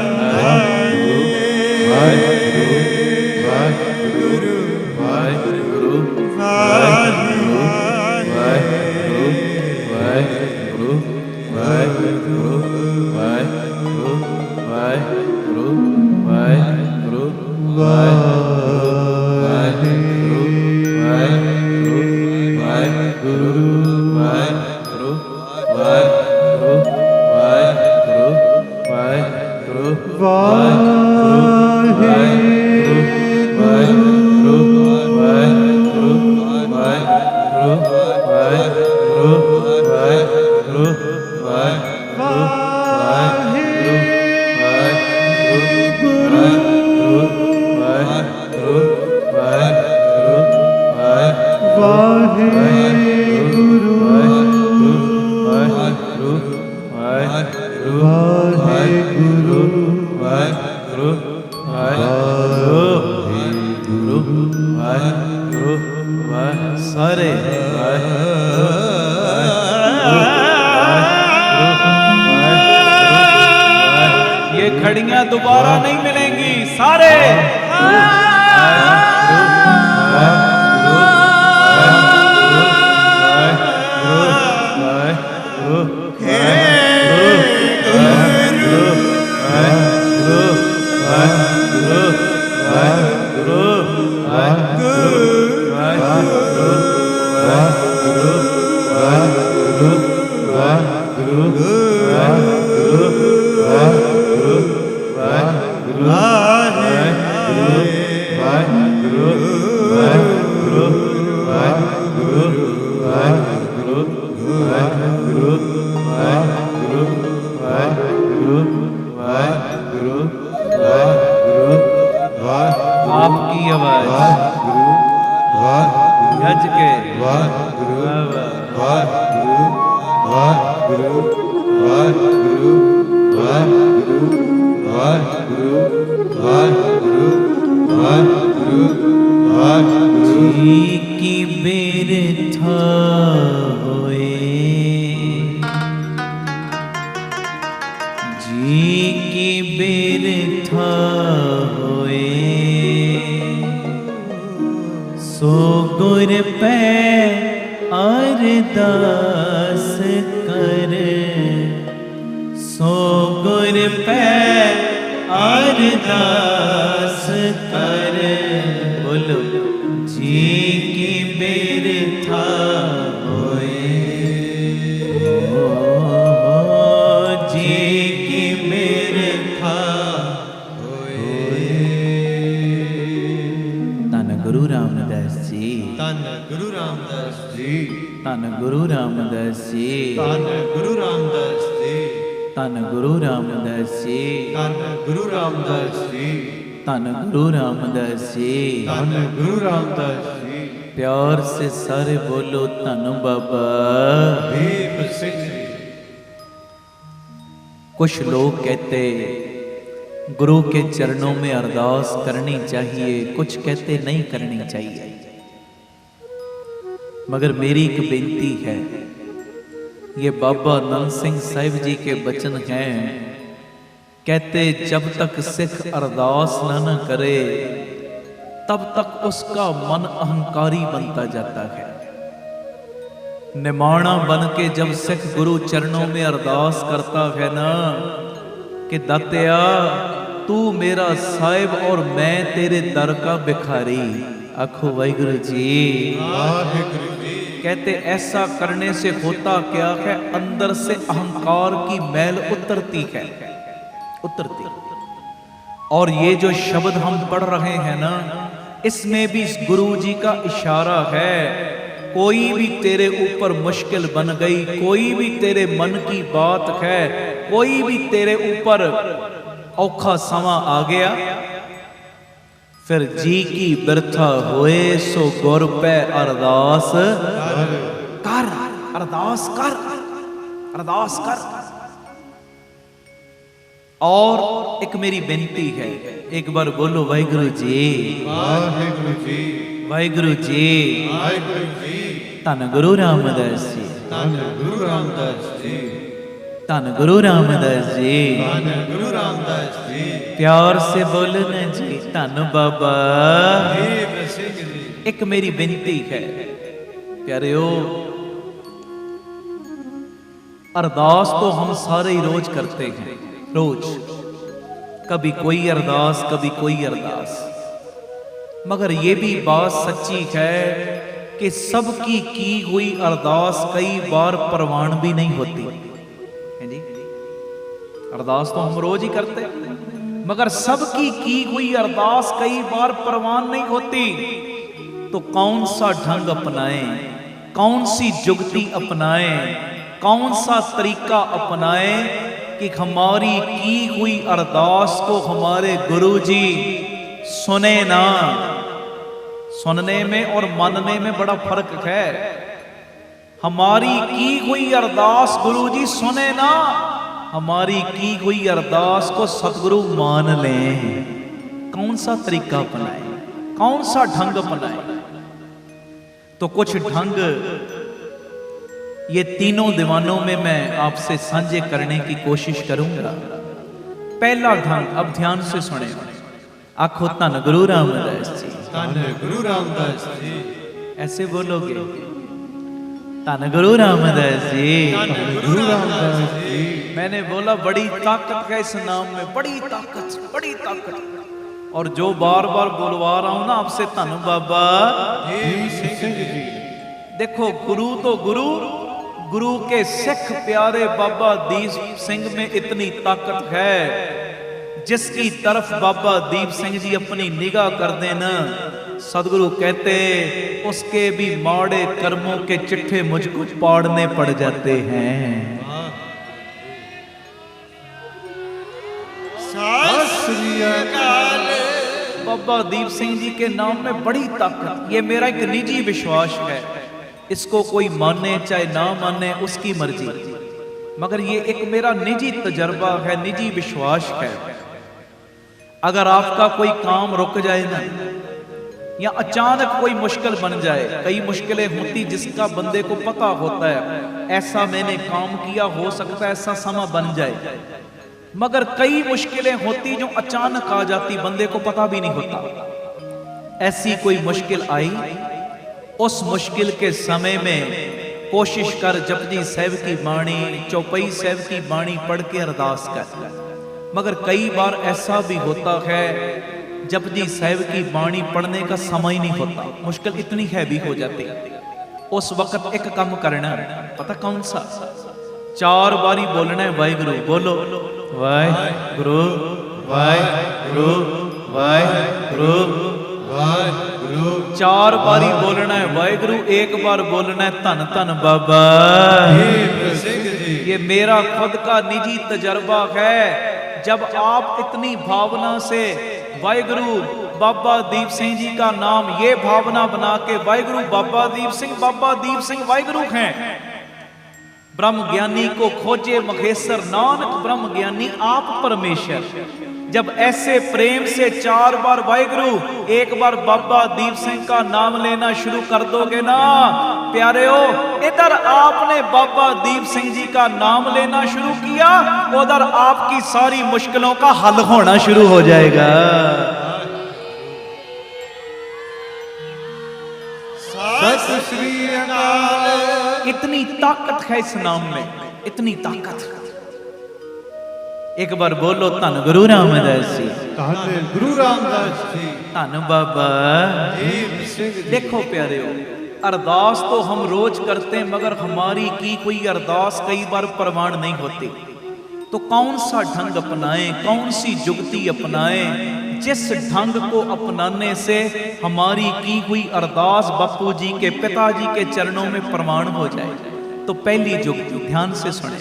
सारे ये खड़ियां दोबारा नहीं मिलेंगी सारे आपकी आवाज गज के जी की बेरथा होए जी की बेरथा होए सो गुर पे अरदास कर सो गुर पे अरदास कर बोलो जी की बेरथा होए जी की बेरथा होए। धन गुरु रामदास जी ਧੰਨ ਗੁਰੂ ਰਾਮਦਾਸ ਜੀ ਧਨ ਗੁਰੂ ਰਾਮਦਾਸ ਜੀ ਧੰਨ ਗੁਰੂ ਰਾਮਦਾਸ ਜੀ ਧਨ ਗੁਰੂ ਰਾਮਦਾਸ ਜੀ ਧੰਨ ਗੁਰੂ ਰਾਮਦਾਸ ਜੀ ਧਨ ਗੁਰੂ ਰਾਮਦਾਸ ਜੀ ਧੰਨ ਗੁਰੂ ਰਾਮਦਾਸ ਜੀ प्यार से सारे बोलो धन बाबा दीप सिंह जी। कुछ लोग कहते गुरु के चरणों में अरदास करनी चाहिए, कुछ कहते नहीं करनी चाहिए। मगर मेरी एक बेनती है, ये बाबा नंद सिंह साहिब जी के वचन हैं। कहते जब तक सिख अरदास न करे तब तक उसका मन अहंकारी बनता जाता है। निमाणा बन के जब सिख गुरु चरणों में अरदास करता है ना कि दातिया तू मेरा साहिब और मैं तेरे दर का भिखारी, आखो वाहिगुरु जी। वाहिगुरु जी। कहते ऐसा करने से होता क्या है, अंदर से अहंकार की मैल उतरती है, उतरती। और ये जो शब्द हम पढ़ रहे हैं ना, इसमें भी गुरु जी का इशारा है। कोई भी तेरे ऊपर मुश्किल बन गई, कोई भी तेरे मन की बात है, कोई भी तेरे ऊपर औखा समा आ गया, फिर जी की बिरथा होए सो गुर पे अरदास कर, अरदास कर, अरदास कर। और एक मेरी बेनती है, एक बार बोलो वाहिगुरु जी, वाहिगुरु जी। वाहिगुरु जी। वाहिगुरु जी। धन गुरु रामदास जी, धन गुरु रामदास जी। धन गुरु रामदास जी। धन गुरु रामदास जी। प्यार से बोलना जी धन बाबा दीप सिंह जी। एक मेरी बेनती है प्यारेओ, अरदास तो हम सारे ही रोज करते हैं, रोज कभी कोई अरदास कभी कोई अरदास। मगर ये भी बात सच्ची है कि सबकी की हुई अरदास कई बार प्रवान भी नहीं होती है जी। अरदास तो हम रोज ही करते हैं, मगर सबकी की हुई अरदास कई बार प्रवान नहीं होती। तो कौन सा ढंग अपनाएं, कौन सी जुगती अपनाएं, कौन सा तरीका अपनाएं कि हमारी की हुई अरदास को हमारे गुरुजी सुने ना। सुनने में और मानने में बड़ा फर्क है। हमारी की हुई अरदास गुरुजी सुने ना, हमारी की हुई अरदास को सतगुरु मान लें। कौन सा तरीका अपनाएं, कौन सा ढंग अपनाएं? तो कुछ ढंग ये तीनों दीवानों में मैं आपसे साझे करने की कोशिश करूंगा। पहला ढंग, अब ध्यान से सुने, आखो धन गुरु रामदास जी। धन गुरु रामदास जी। ऐसे बोलोगे, धन गुरु रामदास जी। धन गुरु रामदास जी। मैंने बोला बड़ी ताकत है इस नाम में, बड़ी ताकत, बड़ी ताकत। और जो बार बार बोलवा रहा हूं ना आपसे, धन बाबा दीप सिंह जी। देखो गुरु तो गुरु, गुरु के सिख प्यारे बाबा दीप सिंह में इतनी ताकत है, जिसकी तरफ बाबा दीप सिंह जी अपनी निगाह कर देना, सदगुरु कहते उसके भी माड़े कर्मों के चिट्ठे मुझको पाड़ने पड़ जाते हैं। बाबा दीप सिंह जी के नाम में बड़ी ताकत। ये मेरा एक निजी विश्वास है, इसको कोई माने चाहे ना माने उसकी मर्जी, मगर ये एक मेरा निजी तजर्बा है, निजी विश्वास है। अगर आपका कोई काम रुक जाए ना, या अचानक कोई मुश्किल बन जाए, कई मुश्किलें होती जिसका बंदे को पता होता है ऐसा मैंने काम किया, हो सकता है ऐसा समा बन जाए, मगर कई मुश्किलें होती जो अचानक आ जाती, बंदे को पता भी नहीं होता। ऐसी कोई मुश्किल आई, उस मुश्किल के समय में कोशिश कर जपजी साहिब की बाणी, चौपाई साहिब की बाणी पढ़ के अरदास कर। मगर कई बार ऐसा भी होता है जपजी साहिब की बाणी पढ़ने का समय ही नहीं होता, मुश्किल इतनी हैवी हो जाती। उस वक्त एक काम करना, पता कौन सा? 4 बारी बोलना है वाहिगुरु। बोलो वाहिगुरु वाहिगुरु वाहिगुरु वाहिगुरु। 4 बारी बोलना है वाहिगुरु, 1 बार बोलना है धन धन बाबा दीप सिंह जी। ये मेरा खुद का निजी तजर्बा है। जब आप इतनी भावना से वाहिगुरु बाबा दीप सिंह जी का नाम ये भावना बना के वाहिगुरु बाबा दीप सिंह वाहिगुरु हैं। ब्रह्म ज्ञानी को खोजे महेश्वर, नानक ब्रह्म ज्ञानी आप परमेश्वर। जब ऐसे प्रेम से 4 बार वाहिगुरु, एक बार बाबा दीप सिंह का नाम लेना शुरू कर दोगे ना प्यारेओ, इधर आपने बाबा दीप सिंह जी का नाम लेना शुरू किया, उधर आपकी सारी मुश्किलों का हल होना शुरू हो जाएगा। सत श्री अकाल। इतनी ताकत है इस नाम में, इतनी ताकत। एक बार बोलो धन गुरु रामदास जी, धन गुरु रामदास जी, धन बाबा दीप सिंह जी। देखो प्यारेओ, अरदास तो हम रोज करते हैं, मगर हमारी की कोई अरदास कई बार प्रमाण नहीं होती। तो कौन सा ढंग अपनाएं, कौन सी जुगती अपनाएं जिस ढंग को अपनाने से हमारी की हुई अरदास बापू जी के, पिताजी के चरणों में प्रमाण हो जाए। तो पहली जुगती ध्यान से सुने,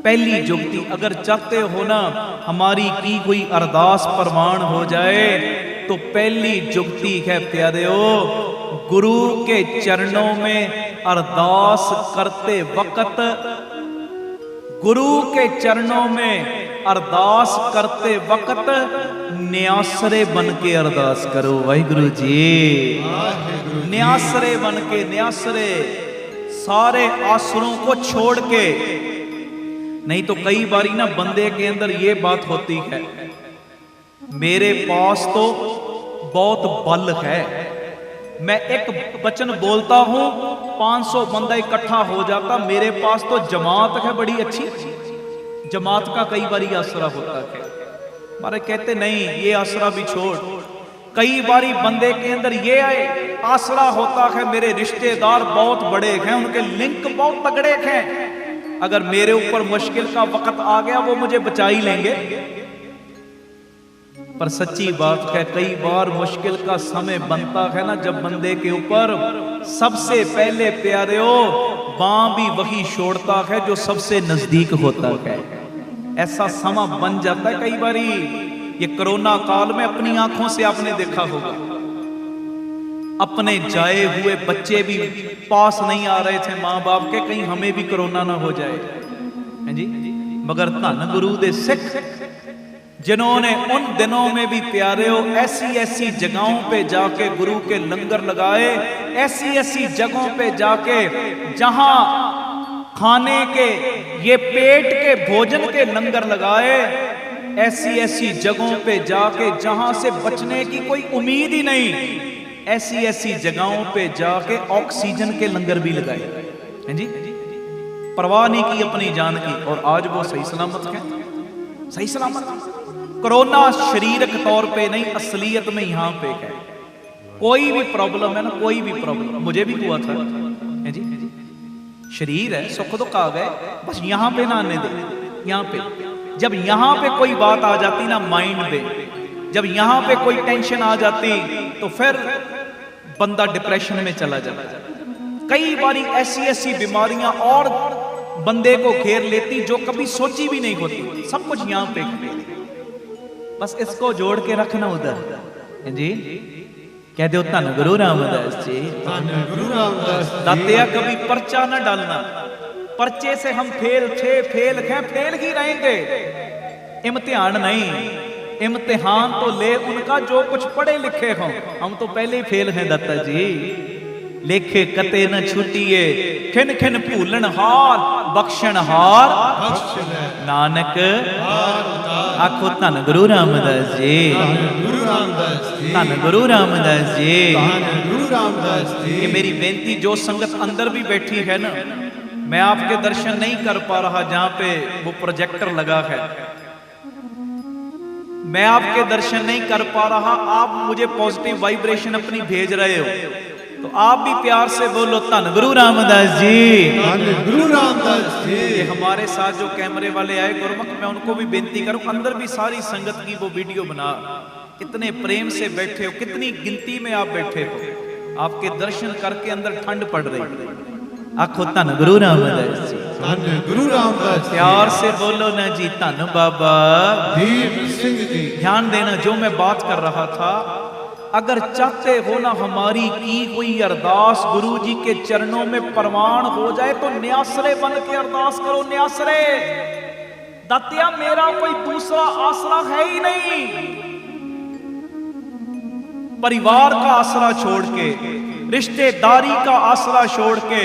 पहली जुगती अगर चाहते हो ना हमारी की हुई अरदास प्रमाण हो जाए, तो पहली जुगती है प्यारेओ, गुरु के चरणों में अरदास करते वक्त, गुरु के चरणों में अरदास करते वक्त न्यासरे बन के अरदास करो। वाहिगुरु जी, न्यासरे बन के, न्यासरे सारे आसरों को छोड़ के। नहीं तो कई बारी ना बंदे के अंदर ये बात होती है, मेरे पास तो बहुत बल है, मैं एक वचन बोलता हूं 500 बंदा इकट्ठा हो जाता, मेरे पास तो जमात है बड़ी अच्छी, जमात का कई बारी आसरा होता है। मारे कहते नहीं ये आसरा भी छोड़, कई बारी बंदे के अंदर ये आसरा होता है, मेरे रिश्तेदार बहुत बड़े हैं, उनके लिंक बहुत तगड़े हैं, अगर मेरे ऊपर मुश्किल का वक्त आ गया वो मुझे बचा ही लेंगे। पर सच्ची बात है, कई बार मुश्किल का समय बनता है ना जब बंदे के ऊपर सबसे पहले प्यारेओ बाँ भी वही छोड़ता है जो सबसे नजदीक होता है। ऐसा समा बन जाता है कई बारी। ये कोरोना काल में अपनी आंखों से आपने देखा होगा, अपने जाए हुए बच्चे भी पास नहीं आ रहे थे मां बाप के, कहीं हमें भी कोरोना ना हो जाए, है जी। मगर धन गुरु दे सिख जिन्होंने उन दिनों में भी प्यारेओ ऐसी ऐसी जगहों पे जाके गुरु के लंगर लगाए, ऐसी ऐसी जगहों पे जाके जहां खाने के, ये पेट के भोजन के लंगर लगाए, ऐसी ऐसी जगहों पे जाके जहां से बचने की कोई उम्मीद ही नहीं, ऐसी ऐसी जगहों पे जाके ऑक्सीजन के लंगर भी लगाए, हैं जी। परवाह नहीं की अपनी जान की, और आज वो सही सलामत है, सही सलामत। कोरोना शारीरिक तौर पे नहीं, असलियत में यहाँ पे है। कोई भी प्रॉब्लम है ना, कोई भी प्रॉब्लम, मुझे भी हुआ था, है जी। शरीर है, सुख दुख आ गए, बस यहाँ पे ना आने दे। यहाँ पे जब यहाँ पे कोई बात आ जाती ना माइंड पे, जब यहाँ पे कोई टेंशन आ जाती तो फिर बंदा डिप्रेशन में चला जाता। कई बारी ऐसी ऐसी बीमारियां और बंदे को घेर लेती जो कभी सोची भी नहीं होती। सब कुछ यहाँ पे, बस इसको जोड़ के रखना उधर जी। कह दो धन गुरु रामदास जी, धन गुरु रामदास जी। दातिया कभी पर्चा न डालना, पर्चे से हम फेल थे, फेल हैं, फेल ही रहेंगे। इम्तिहान नहीं, इम्तिहान तो ले उनका जो कुछ पढ़े लिखे हों, हम तो पहले ही फेल हैं दाता जी। लेखे कते न छुटिए, खिन खिन भूलन हार, बख्शन हार नानक। आखो धन गुरु रामदास जी, गुरु रामदास जी, धन गुरु रामदास जी। गुरु रामदास जी। ये मेरी बेनती, जो संगत अंदर भी बैठी है ना, मैं आपके दर्शन नहीं कर पा रहा जहां पे वो प्रोजेक्टर लगा है, मैं आपके दर्शन नहीं कर पा रहा, आप मुझे पॉजिटिव वाइब्रेशन अपनी भेज रहे हो, तो आप भी प्यार से बोलो धन गुरु रामदास जी, धन गुरु रामदास जी। ये हमारे साथ जो कैमरे वाले आए गुरुमुख, मैं उनको भी बेनती करूं, अंदर भी सारी संगत की वो वीडियो बना। कितने प्रेम से बैठे हो, कितनी गिनती में आप बैठे हो, आपके दर्शन करके अंदर ठंड पड़ रही। आखो धन गुरु रामदास जी। ਧੰਨ ਗੁਰੂ ਰਾਮਦਾਸ जी। प्यार से बोलो ना जी धन बाबा दीप सिंह जी। ध्यान देना, जो मैं बात कर रहा था, अगर चाहते हो ना हमारी की हुई अरदास गुरु जी के चरणों में प्रमाण हो जाए तो न्यासरे बन के अरदास करो। न्यासरे दातिया, मेरा कोई दूसरा आसरा है ही नहीं। परिवार का आसरा छोड़ के, रिश्तेदारी का आसरा छोड़ के,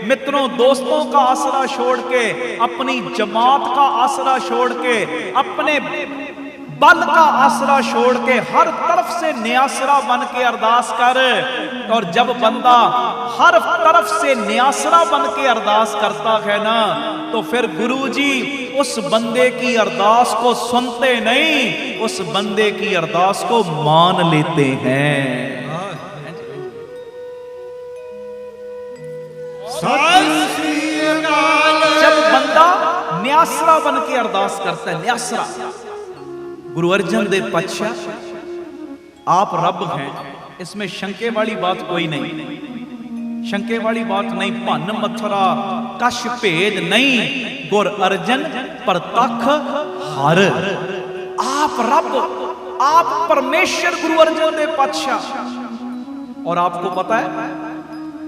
मित्रों दोस्तों का आसरा छोड़ के, अपनी जमात का आसरा छोड़ के, अपने बल का आसरा छोड़ के, हर तरफ से न्यासरा बन के अरदास कर। और जब बंदा हर तरफ से न्यासरा बन के अरदास करता है ना, तो फिर गुरुजी उस बंदे की अरदास को सुनते नहीं, उस बंदे की अरदास को मान लेते हैं। जब बंदा न्यासरा बन के अरदास करता है, न्यासरा। गुरु अर्जन देव पातशाह, आप रब हैं, इसमें शंके वाली बात कोई नहीं, शंके वाली बात नहीं। भन मथुरा कश भेद नहीं, गुर अर्जन परतख हर। आप रब, आप परमेश्वर गुरु अर्जन देव पातशाह। और आपको पता है,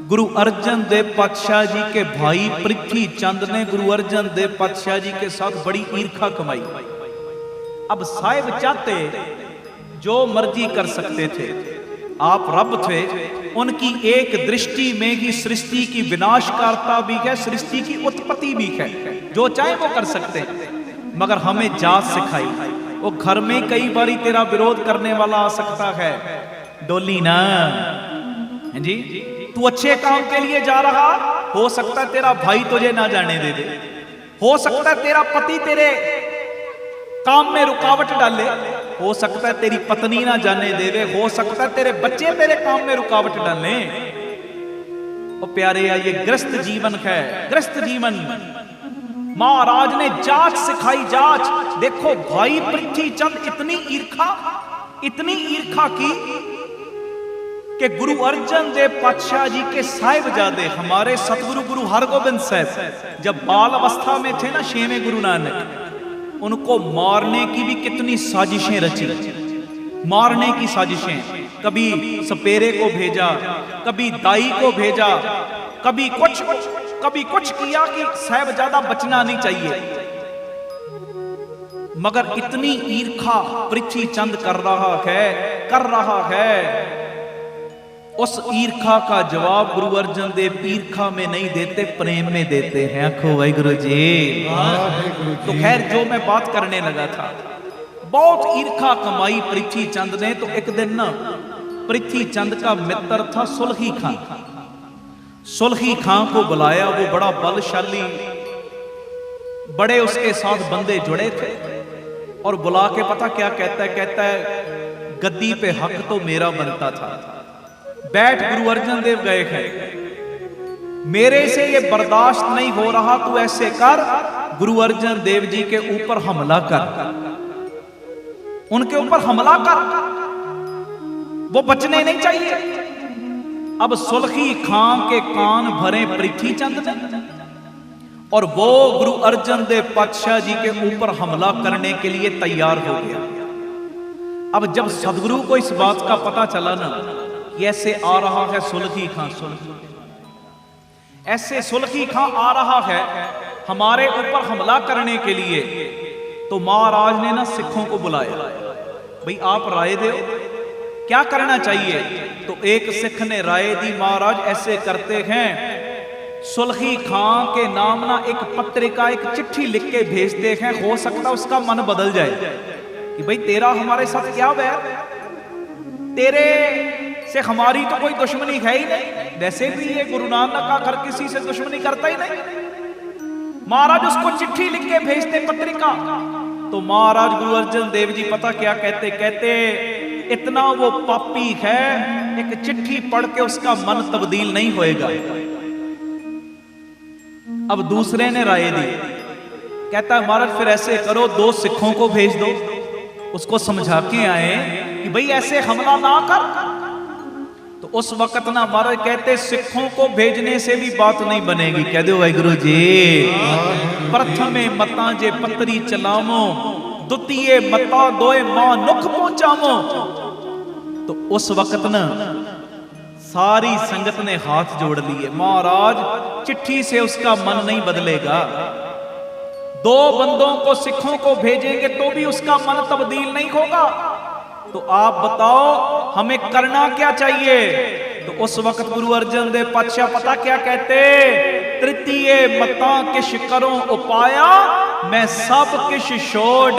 गुरु अर्जन देव पातशाह जी के भाई पृथ्वी चंद ने गुरु अर्जन देव पातशाह जी के साथ बड़ी ईर्खा कमाई। अब साहिब चाहते जो मर्जी कर सकते थे, आप रब थे, उनकी एक दृष्टि में ही सृष्टि की विनाशकारता भी है, सृष्टि की उत्पत्ति भी है, जो चाहे वो कर सकते हैं। मगर हमें जात सिखाई। वो घर में कई बारी तेरा विरोध करने वाला आ सकता है, डोली ना जी, तू अच्छे काम के लिए जा रहा, हो सकता है तेरा भाई तुझे ना जाने दे दे, हो सकता है तेरा पति तेरे काम में रुकावट डाले, हो सकता है तेरी पत्नी ना जाने देवे, हो सकता है तेरे बच्चे तेरे काम में रुकावट डाले। और प्यारे, ये ग्रस्त जीवन है, ग्रस्त जीवन। महाराज ने जांच सिखाई, जांच। देखो भाई पृथ्वी चंद इतनी ईर्खा की कि गुरु अर्जन देव पातशाह जी के साहिबजादे, हमारे सतगुरु गुरु हरगोबिंद साहब, जब बाल अवस्था में थे ना, 6वें गुरु नानक, उनको मारने की भी कितनी साजिशें रची, मारने की साजिशें। कभी सपेरे को भेजा, कभी दाई को भेजा, कभी कुछ किया कि साहिबजादा बचना नहीं चाहिए। मगर इतनी ईर्खा पृथ्वी चंद कर रहा है। उस ईर्खा का जवाब गुरु अर्जन देव ईर्खा में नहीं देते, प्रेम में देते हैं। आखो वाहिगुरु जी। तो खैर, जो मैं बात करने लगा था, बहुत ईर्खा कमाई पृथ्वी चंद ने। तो एक दिन ना, पृथ्वी चंद का मित्र था सुलही खां। सुलही खां को बुलाया, वो बड़ा बलशाली, बड़े उसके साथ बंदे जुड़े थे। और बुला के पता क्या कहता है गद्दी पे हक तो मेरा बनता था। बैठ, गुरु अर्जन देव गए हैं, मेरे से ये बर्दाश्त नहीं हो रहा, तू ऐसे कर, गुरु अर्जन देव जी के ऊपर हमला कर, उनके ऊपर हमला कर, वो बचने नहीं चाहिए। अब सुलही खां के कान भरे पृथ्वी चंद ने, और वो गुरु अर्जन देव पातशाह जी के ऊपर हमला करने के लिए तैयार हो गया। अब जब सदगुरु को इस बात का पता चला ना, ऐसे आ रहा है सुलही खां, ऐसे सुलही खां आ रहा है हमारे ऊपर हमला करने के लिए, तो महाराज ने ना सिखों को बुलाया, भाई आप राय दो क्या करना चाहिए। तो एक सिख ने राय दी, महाराज ऐसे करते हैं, सुलही खां के नाम ना एक पत्रिका, एक चिट्ठी लिख के भेजते हैं, हो सकता उसका मन बदल जाए कि भाई तेरा हमारे साथ क्या बैर, तेरे से हमारी तो कोई दुश्मनी है ही नहीं, वैसे भी ये गुरु नानक का हर किसी से दुश्मनी करता ही नहीं। महाराज उसको चिट्ठी लिख के भेजते, पत्रिका। तो महाराज गुरु अर्जन देव जी पता क्या कहते इतना वो पापी है, एक चिट्ठी पढ़ के उसका मन तब्दील नहीं होएगा। अब दूसरे ने राय दी, कहता है महाराज फिर ऐसे करो, 2 सिखों को भेज दो, उसको समझा के आए कि भाई ऐसे हमला ना कर। तो उस वक्त ना महाराज कहते सिखों को भेजने से भी बात नहीं बनेगी। कह दो वाहिगुरु जी। प्रथमे मता जे पतरी चलावो, द्वितीय मता दोए मां नुख पहुंचावो। तो उस वक्त ना सारी संगत ने हाथ जोड़ लिए। महाराज चिट्ठी से उसका मन नहीं बदलेगा, 2 बंदों को सिखों को भेजेंगे तो भी उसका मन तब्दील नहीं होगा। तो आप बताओ हमें करना क्या चाहिए। तो उस वक्त गुरु अर्जन देव पातशाह पता क्या कहते, तृतीय मता किश करो उपाया, मैं सब किश छोड़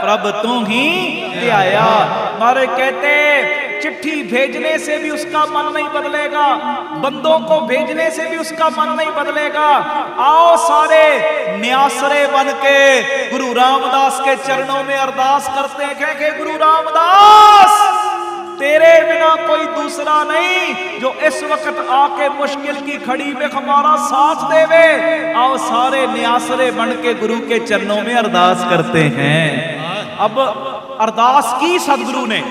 प्रभ तू ही ध्याया। मारे कहते चिट्ठी भेजने से भी उसका मन नहीं बदलेगा, बंदों को भेजने से भी उसका मन नहीं बदलेगा। आओ सारे न्यासरे बन के गुरु रामदास के चरणों में अरदास करते हैं। कह के गुरु रामदास तेरे बिना कोई दूसरा नहीं जो इस वक्त आके मुश्किल की घड़ी में हमारा साथ देवे। आओ सारे न्यासरे बन के गुरु के चरणों में अरदास करते हैं। अब अरदास की सदगुरु ने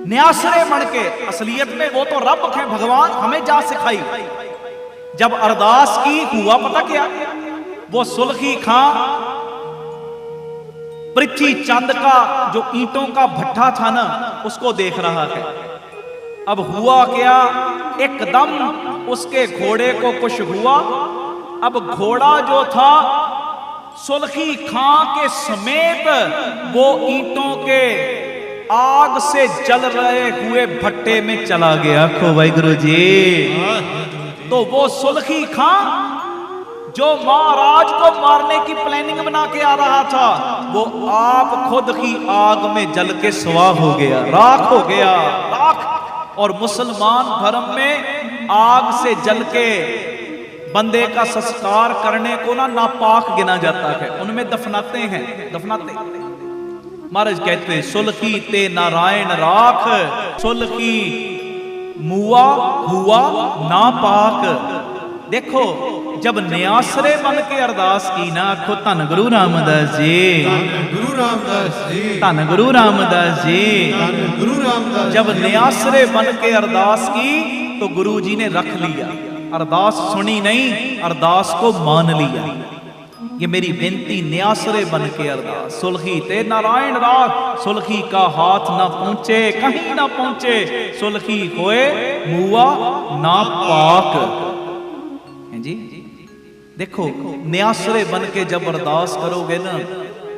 न्यासरे बन के, असलियत में वो तो रब है, भगवान हमें जा सिखाई। जब अरदास की हुआ पता क्या, वो सुलखी खां पृथ्वी चंद का जो ईंटों का भट्ठा था ना उसको देख रहा है। अब हुआ क्या, एकदम उसके घोड़े को कुछ हुआ। अब घोड़ा जो था सुलखी खां के समेत वो ईंटों के आग से जल रहे हुए भट्टे में चला गया। खो वाहिगुरु जी। तो वो सुलखी खां जो महाराज को मारने की प्लानिंग बना के आ रहा था, वो आप खुद ही आग में जल के स्वाह हो गया, राख हो गया, राख। और मुसलमान धर्म में आग से जल के बंदे का संस्कार करने को ना नापाक गिना जाता है, उनमें दफनाते हैं, दफनाते। महाराज कहते सुलखी ते नारायण राख, सुलखी मुआ हुआ नापाक। देखो जब न्यासरे बन के अरदास की ना, आखो धन गुरु रामदास जी, गुरु रामदास जी, धन गुरु रामदास जी। गुरु रामदास। जब न्यासरे बन के अरदास की तो गुरु जी ने रख लिया, अरदास सुनी नहीं, अरदास को मान लिया। ये मेरी बेनती न्यासरे बन के अरदास। सुलखी ते नारायण राख, सुलखी का हाथ ना पहुंचे, कहीं ना पहुंचे, सुलखी होए मुआ ना पाक। हैं जी। देखो न्यासरे बन के जब अरदास करोगे ना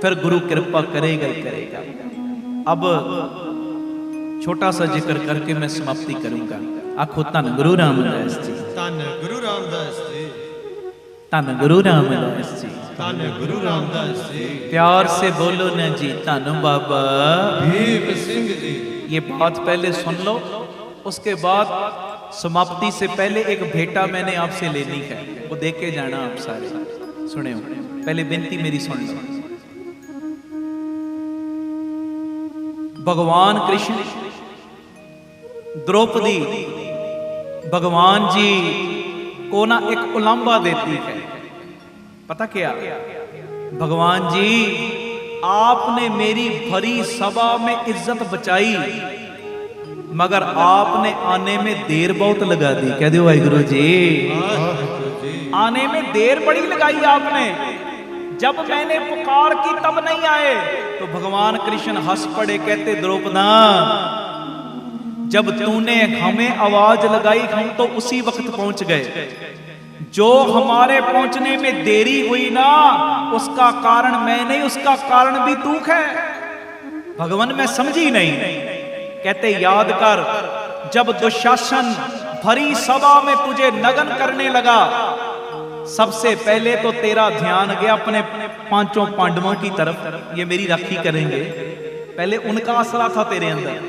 फिर गुरु कृपा करेगा ही करेगा। अब छोटा सा जिक्र करके मैं समाप्ति करूंगा। आखो धन गुरु रामदास जी, धन गुरु रामदास जी, धन गुरु रामदास जी, धन गुरु रामदास जी। प्यार से बोलो ना जी, धन बाबा भीम सिंह जी। ये बात पहले सुन लो, उसके बाद समाप्ति से पहले एक भेंटा मैंने आपसे लेनी है, वो दे के जाना आप सारे। सुने हो, पहले विनती मेरी सुन लो। भगवान कृष्ण द्रौपदी भगवान जी को ना एक उलांबा देती है। पता क्या, भगवान जी आपने मेरी भरी सभा में इज्जत बचाई, मगर आपने आने में देर बहुत लगा दी। कह दो वाहिगुरु जी। आने में देर बड़ी लगाई आपने, जब मैंने पुकार की तब नहीं आए। तो भगवान कृष्ण हंस पड़े, कहते द्रौपदा जब तूने हमें आवाज लगाई हम तो उसी वक्त पहुंच गए। जो हमारे पहुंचने में देरी हुई ना उसका कारण मैं नहीं, उसका कारण भी तू है। भगवान मैं समझी नहीं। कहते याद कर, जब दुशासन भरी सभा में तुझे नगन करने लगा, सबसे पहले तो तेरा ध्यान गया अपने 5 पांडवों की तरफ, ये मेरी राखी करेंगे। पहले उनका आसरा था तेरे अंदर,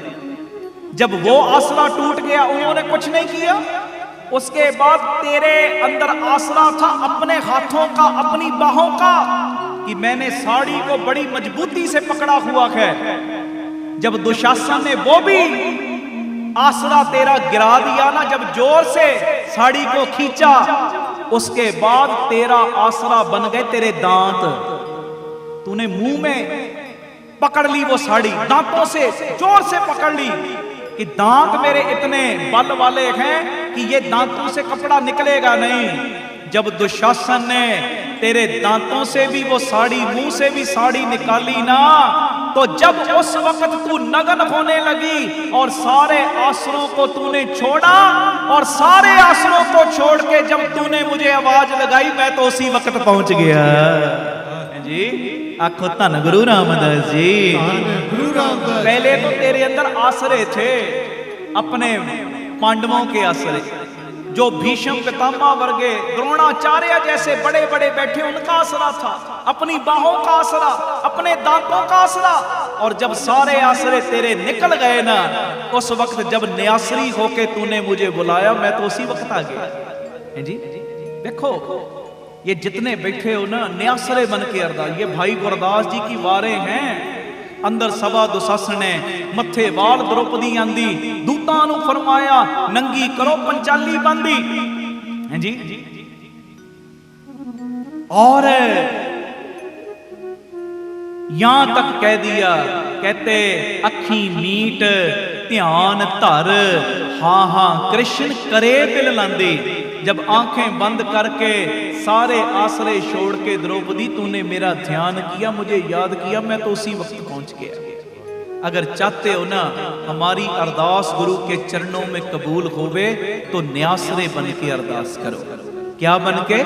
जब वो आसरा टूट गया उन्होंने कुछ नहीं किया। उसके बाद तेरे अंदर आसरा था अपने हाथों का, अपनी बाहों का, कि मैंने साड़ी को बड़ी मजबूती से पकड़ा हुआ है। जब दुशासन ने वो भी आसरा तेरा गिरा दिया ना, जब जोर से साड़ी को खींचा, उसके बाद तेरा आसरा बन गए तेरे दांत। तूने मुंह में पकड़ ली वो साड़ी, दांतों से जोर से पकड़ ली। कि दांत मेरे इतने बल वाले हैं कि ये दांतों से कपड़ा निकलेगा नहीं। जब दुशासन ने तेरे दांतों से भी वो साड़ी, मुंह से भी साड़ी निकाली ना, तो जब उस वक्त तू नग्न होने लगी और सारे आसनों को तूने छोड़ा, और सारे आसनों को छोड़ के जब तूने मुझे आवाज लगाई, मैं तो उसी वक्त पहुंच गया जी। आखो धन गुरु रामदास जी। गुरु रामदास पहले तो तेरे अंदर आसरे थे, अपने पांडवों के आसरे, जो भीष्म पितामह वर्गे, द्रोणाचार्य जैसे बड़े बड़े बैठे, उनका आसरा था, अपनी बाहों का आसरा, अपने दांतों का आसरा। और जब सारे आसरे तेरे निकल गए ना, उस वक्त जब न्यासरी होके तूने मुझे बुलाया, मैं तो उसी वक्त आ गया। हैं जी, देखो ये जितने बैठे हो ना, न्यासरे बन के अरदास, ये भाई गुरदास जी की वारें हैं। अंदर सभा दुशासने मथे वाल द्रौपदी आंदी, दूतां नूं फरमाया नंगी करो पंचाली बांधी। हैं जी, और यहां तक कह दिया, कहते अखी मीट ध्यान धर, हाँ हाँ कृष्ण करे दिल लांदी। जब आंखें बंद करके सारे आसरे छोड़ के द्रौपदी तूने मेरा ध्यान किया, मुझे याद किया, मैं तो उसी वक्त पहुंच गया। अगर चाहते हो ना हमारी अरदास गुरु के चरणों में कबूल होवे, तो न्यासरे बन के अरदास करो। क्या बन के?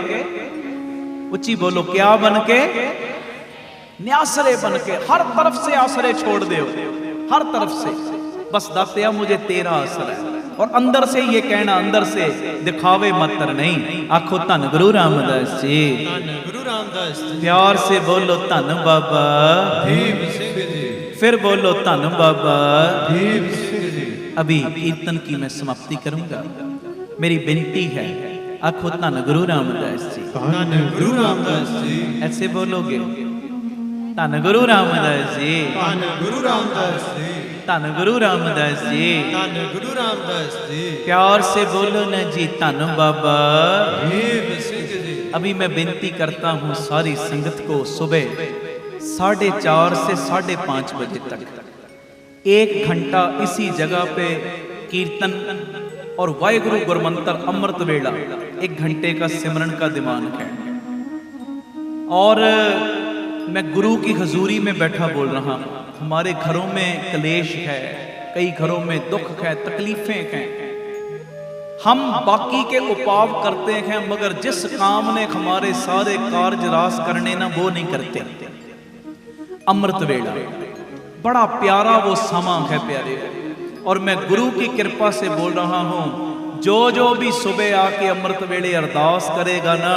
उच्ची बोलो, क्या बन के? न्यासरे बन के, हर तरफ से आसरे छोड़ दो, हर तरफ से। बस दातिया मुझे तेरा आसरा है, और अंदर से ये कहना, अंदर से दिखावे मात्र नहीं। आखो धन गुरु रामदास जी। गुरु रामदास जी। प्यार से बोलो धन बाबा भीम सिंह जी। फिर बोलो धन बाबा भीम सिंह जी। अभी कीर्तन की मैं समाप्ति करूंगा, मेरी विनती है, आखो धन गुरु रामदास जी। धन गुरु रामदास जी। ऐसे बोलोगे, धन गुरु रामदास जी, धन गुरु रामदास जी, धन गुरु रामदास जी। धन गुरु रामदास जी। प्यार से बोलो न जी, धन बाबा भीम सिंह जी। अभी मैं विनती करता हूँ सारी संगत को, सुबह 4:30 से 5:30 बजे तक 1 घंटा इसी जगह पे कीर्तन और वाहिगुरु गुरमंत्र अमृत वेला 1 घंटे का सिमरन का दिमाग है। और मैं गुरु की हजूरी में बैठा बोल रहा हूँ। हमारे घरों में क्लेश है, कई घरों में दुख है, तकलीफें हैं। हम बाकी के उपाव करते हैं, मगर जिस काम ने हमारे सारे कार्य रास करने ना, वो नहीं करते। अमृत वेला बड़ा प्यारा वो समा है प्यारे, और मैं गुरु की कृपा से बोल रहा हूं, जो भी सुबह आके अमृत वेले अरदास करेगा ना,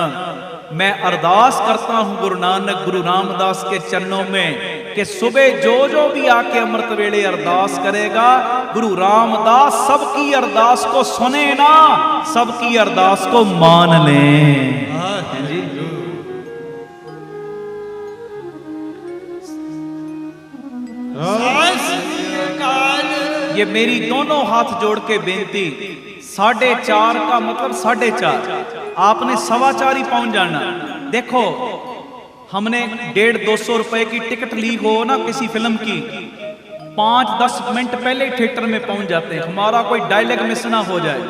मैं अरदास करता हूं गुरु नानक गुरु रामदास के चरणों में कि सुबह जो भी आके अमृत वेले अरदास करेगा, गुरु रामदास सबकी अरदास को सुने ना, सबकी अरदास को मान ले। ये मेरी दोनों हाथ जोड़ के बेनती, 4:30 का मतलब 4:30, आपने 4:15 ही पहुंच जाना। देखो हमने 150-200 रुपए की टिकट ली हो ना किसी फिल्म की, 5-10 मिनट पहले थिएटर में पहुंच जाते हैं, हमारा कोई डायलॉग मिस ना हो जाए।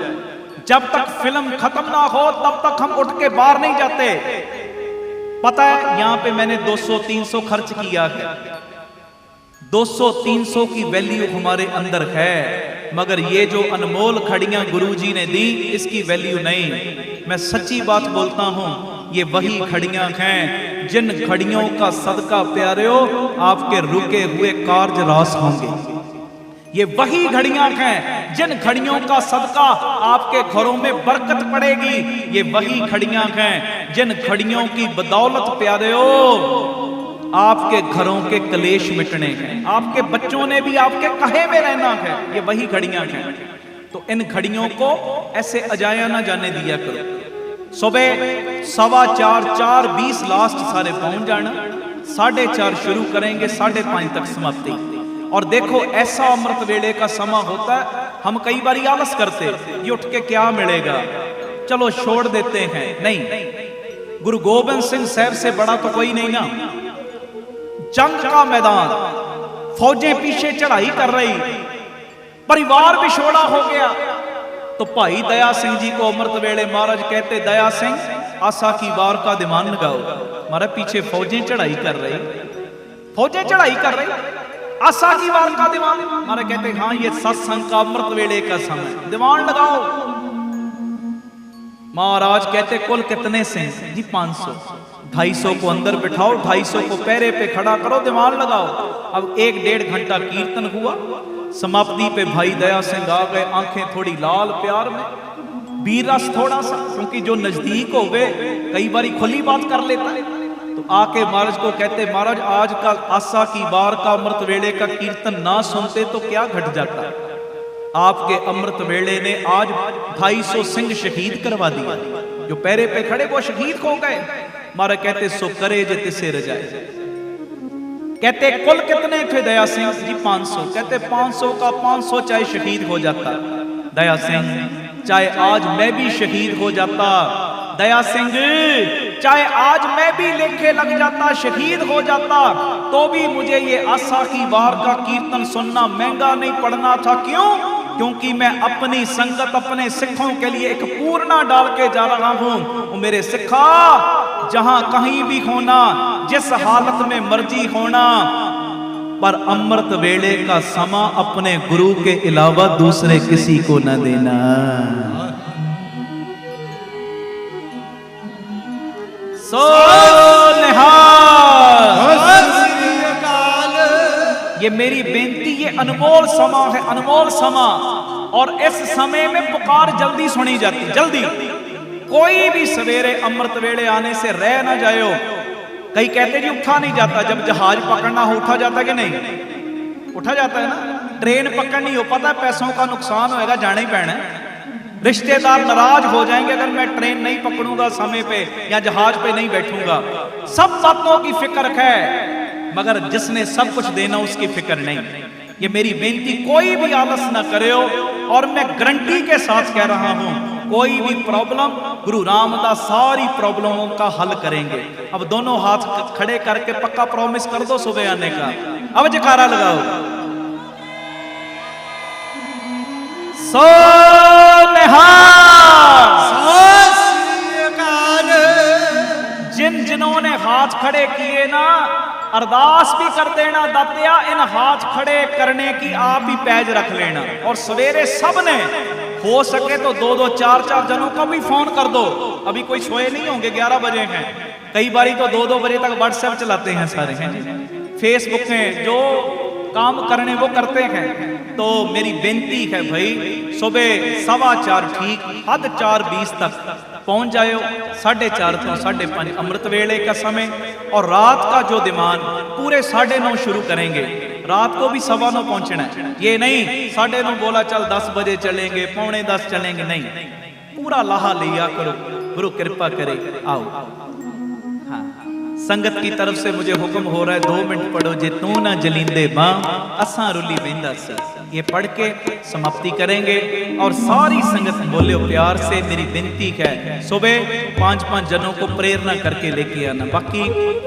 जब तक फिल्म खत्म ना हो तब तक हम उठ के बाहर नहीं जाते। पता है यहाँ पे मैंने 200-300 खर्च किया है, 200-300 की वैल्यू हमारे अंदर है, मगर ये जो अनमोल खड़ियां गुरुजी ने दी, इसकी वैल्यू नहीं। मैं सच्ची बात बोलता हूं, ये वही खड़ियां हैं जिन खड़ियों का सदका प्यारे हो आपके रुके हुए कार्य रास होंगे। ये वही घड़ियां हैं जिन घड़ियों का सदका आपके घरों में बरकत पड़ेगी। ये वही घड़ियां हैं जिन घड़ियों की बदौलत प्यारे हो आपके घरों के क्लेश मिटने हैं, आपके बच्चों ने भी आपके कहे में रहना है। ये वही घड़ियां हैं, तो इन घड़ियों को ऐसे अजाया ना जाने दिया करो। सुबह 4:15, 4:20 लास्ट सारे पहुंच जाना, 4:30 शुरू करेंगे, 5:30 तक समाप्ति। और देखो ऐसा अमृत वेले का समा होता है, हम कई बार आलस करते, ये उठ के क्या मिलेगा, चलो छोड़ देते हैं। नहीं, गुरु गोबिंद सिंह साहब से बड़ा तो कोई नहीं ना। जंग का मैदान, फौजें पीछे चढ़ाई कर रही, परिवार विछोड़ा हो गया। तो भाई दया सिंह जी को अमृत वेले महाराज कहते, दया सिंह आसा की वार का दीवान लगाओ। महाराज पीछे फौजें चढ़ाई कर रही, फौजें चढ़ाई कर रही, आसा की वार का दीवान। महाराज कहते हाँ ये सत्संग का अमृत वेले का समय, दीवान लगाओ। महाराज कहते कुल कितने सिंह जी? 500। 250 को अंदर बिठाओ, 250 को पैरे पे खड़ा करो, दीवान लगाओ। अब 1-1.5 घंटा कीर्तन हुआ। समाप्ति पे भाई दया सिंह आ गए, आंखें थोड़ी लाल प्यार में, वीर रस थोड़ा सा, क्योंकि जो नजदीक हो गए कई बारी खुली बात कर लेता है। तो आके महाराज को कहते, महाराज आज का आसा की वार का अमृत वेले का कीर्तन ना सुनते तो क्या घट जाता। आपके अमृत वेले ने आज 250 सिंह शहीद करवा दिया, जो पैरे पे खड़े वो शहीद हो गए। महाराज कहते सो करे जे तिसे रजाए। कहते कुल कितने थे दया सिंह जी? 500। कहते 500 का 500 चाहे शहीद हो जाता दया सिंह, चाहे आज मैं भी शहीद हो जाता दया सिंह, चाहे आज मैं भी लेखे लग जाता, शहीद हो जाता, तो भी मुझे ये आसा की वार का कीर्तन सुनना महंगा नहीं पड़ना था। क्यों? क्योंकि मैं अपनी संगत, अपने सिखों के लिए एक पूर्णा डाल के जा रहा हूं। मेरे सिखा, जहां कहीं भी होना, जिस हालत में मर्जी होना, पर अमृत वेले का समा अपने गुरु के अलावा दूसरे किसी को न देना। सो ये मेरी बेनती, ये अनमोल समा है, अनमोल समा। और इस समय में पुकार जल्दी सुनी जाती, जल्दी। कोई भी सवेरे अमृत वेले आने से रह ना जायो। कई कहते जी उठा नहीं जाता, जब जहाज पकड़ना हो उठा जाता कि नहीं? उठा जाता है ना। ट्रेन पकड़नी हो, पता है पैसों का नुकसान होएगा, जाना ही पैना है। रिश्तेदार नाराज हो जाएंगे अगर मैं ट्रेन नहीं पकड़ूंगा समय पे या जहाज पे नहीं बैठूंगा। सब बातों की फिक्र है, मगर जिसने सब कुछ देना उसकी फिक्र नहीं। ये मेरी बेनती, कोई भी आलस ना करे। और मैं गारंटी के साथ कह रहा हूं, कोई भी प्रॉब्लम गुरु रामदास सारी प्रॉब्लमों का हल करेंगे। अब दोनों हाथ खड़े करके पक्का प्रॉमिस कर दो सुबह आने का। अब जयकारा लगाओ। सो जिन जिन्होंने हाथ खड़े किए ना, अरदास भी कर देना, दातिया इन हाथ खड़े करने की आप ही पैज रख लेना। और सवेरे सब ने हो सके तो 2-2, 4-4 जनों का भी फोन कर दो। अभी कोई सोए नहीं होंगे, 11 बजे हैं। कई बारी तो 2-2 बजे तक व्हाट्सएप चलाते हैं सारे हैं, फेसबुक में जो काम करने वो करते हैं। तो मेरी बेनती है भाई, सुबह 4:15 ठीक, हद 4:20 तक पहुंच जाओ। 4:30 तो 5:30 अमृत वेले का समय। और रात का जो दीवान पूरे 9:30 शुरू करेंगे। रात को भी 9:15 पहुंचना है। ये नहीं 9:30 बोला चल 10 बजे चलेंगे, 9:45 चलेंगे, नहीं, पूरा लाहा लिया करो। गुरु कृपा करे, आओ। हाँ, संगत की तरफ से मुझे हुक्म हो रहा है 2 मिनट पढ़ो, जे तू ना जलींदे बां असा रुली बेंदा सी। ये पढ़ के समाप्ति करेंगे। और सारी संगत बोले प्यार से, मेरी विनती है सुबह 5-5 जनों को प्रेरणा करके लेके आना। बाकी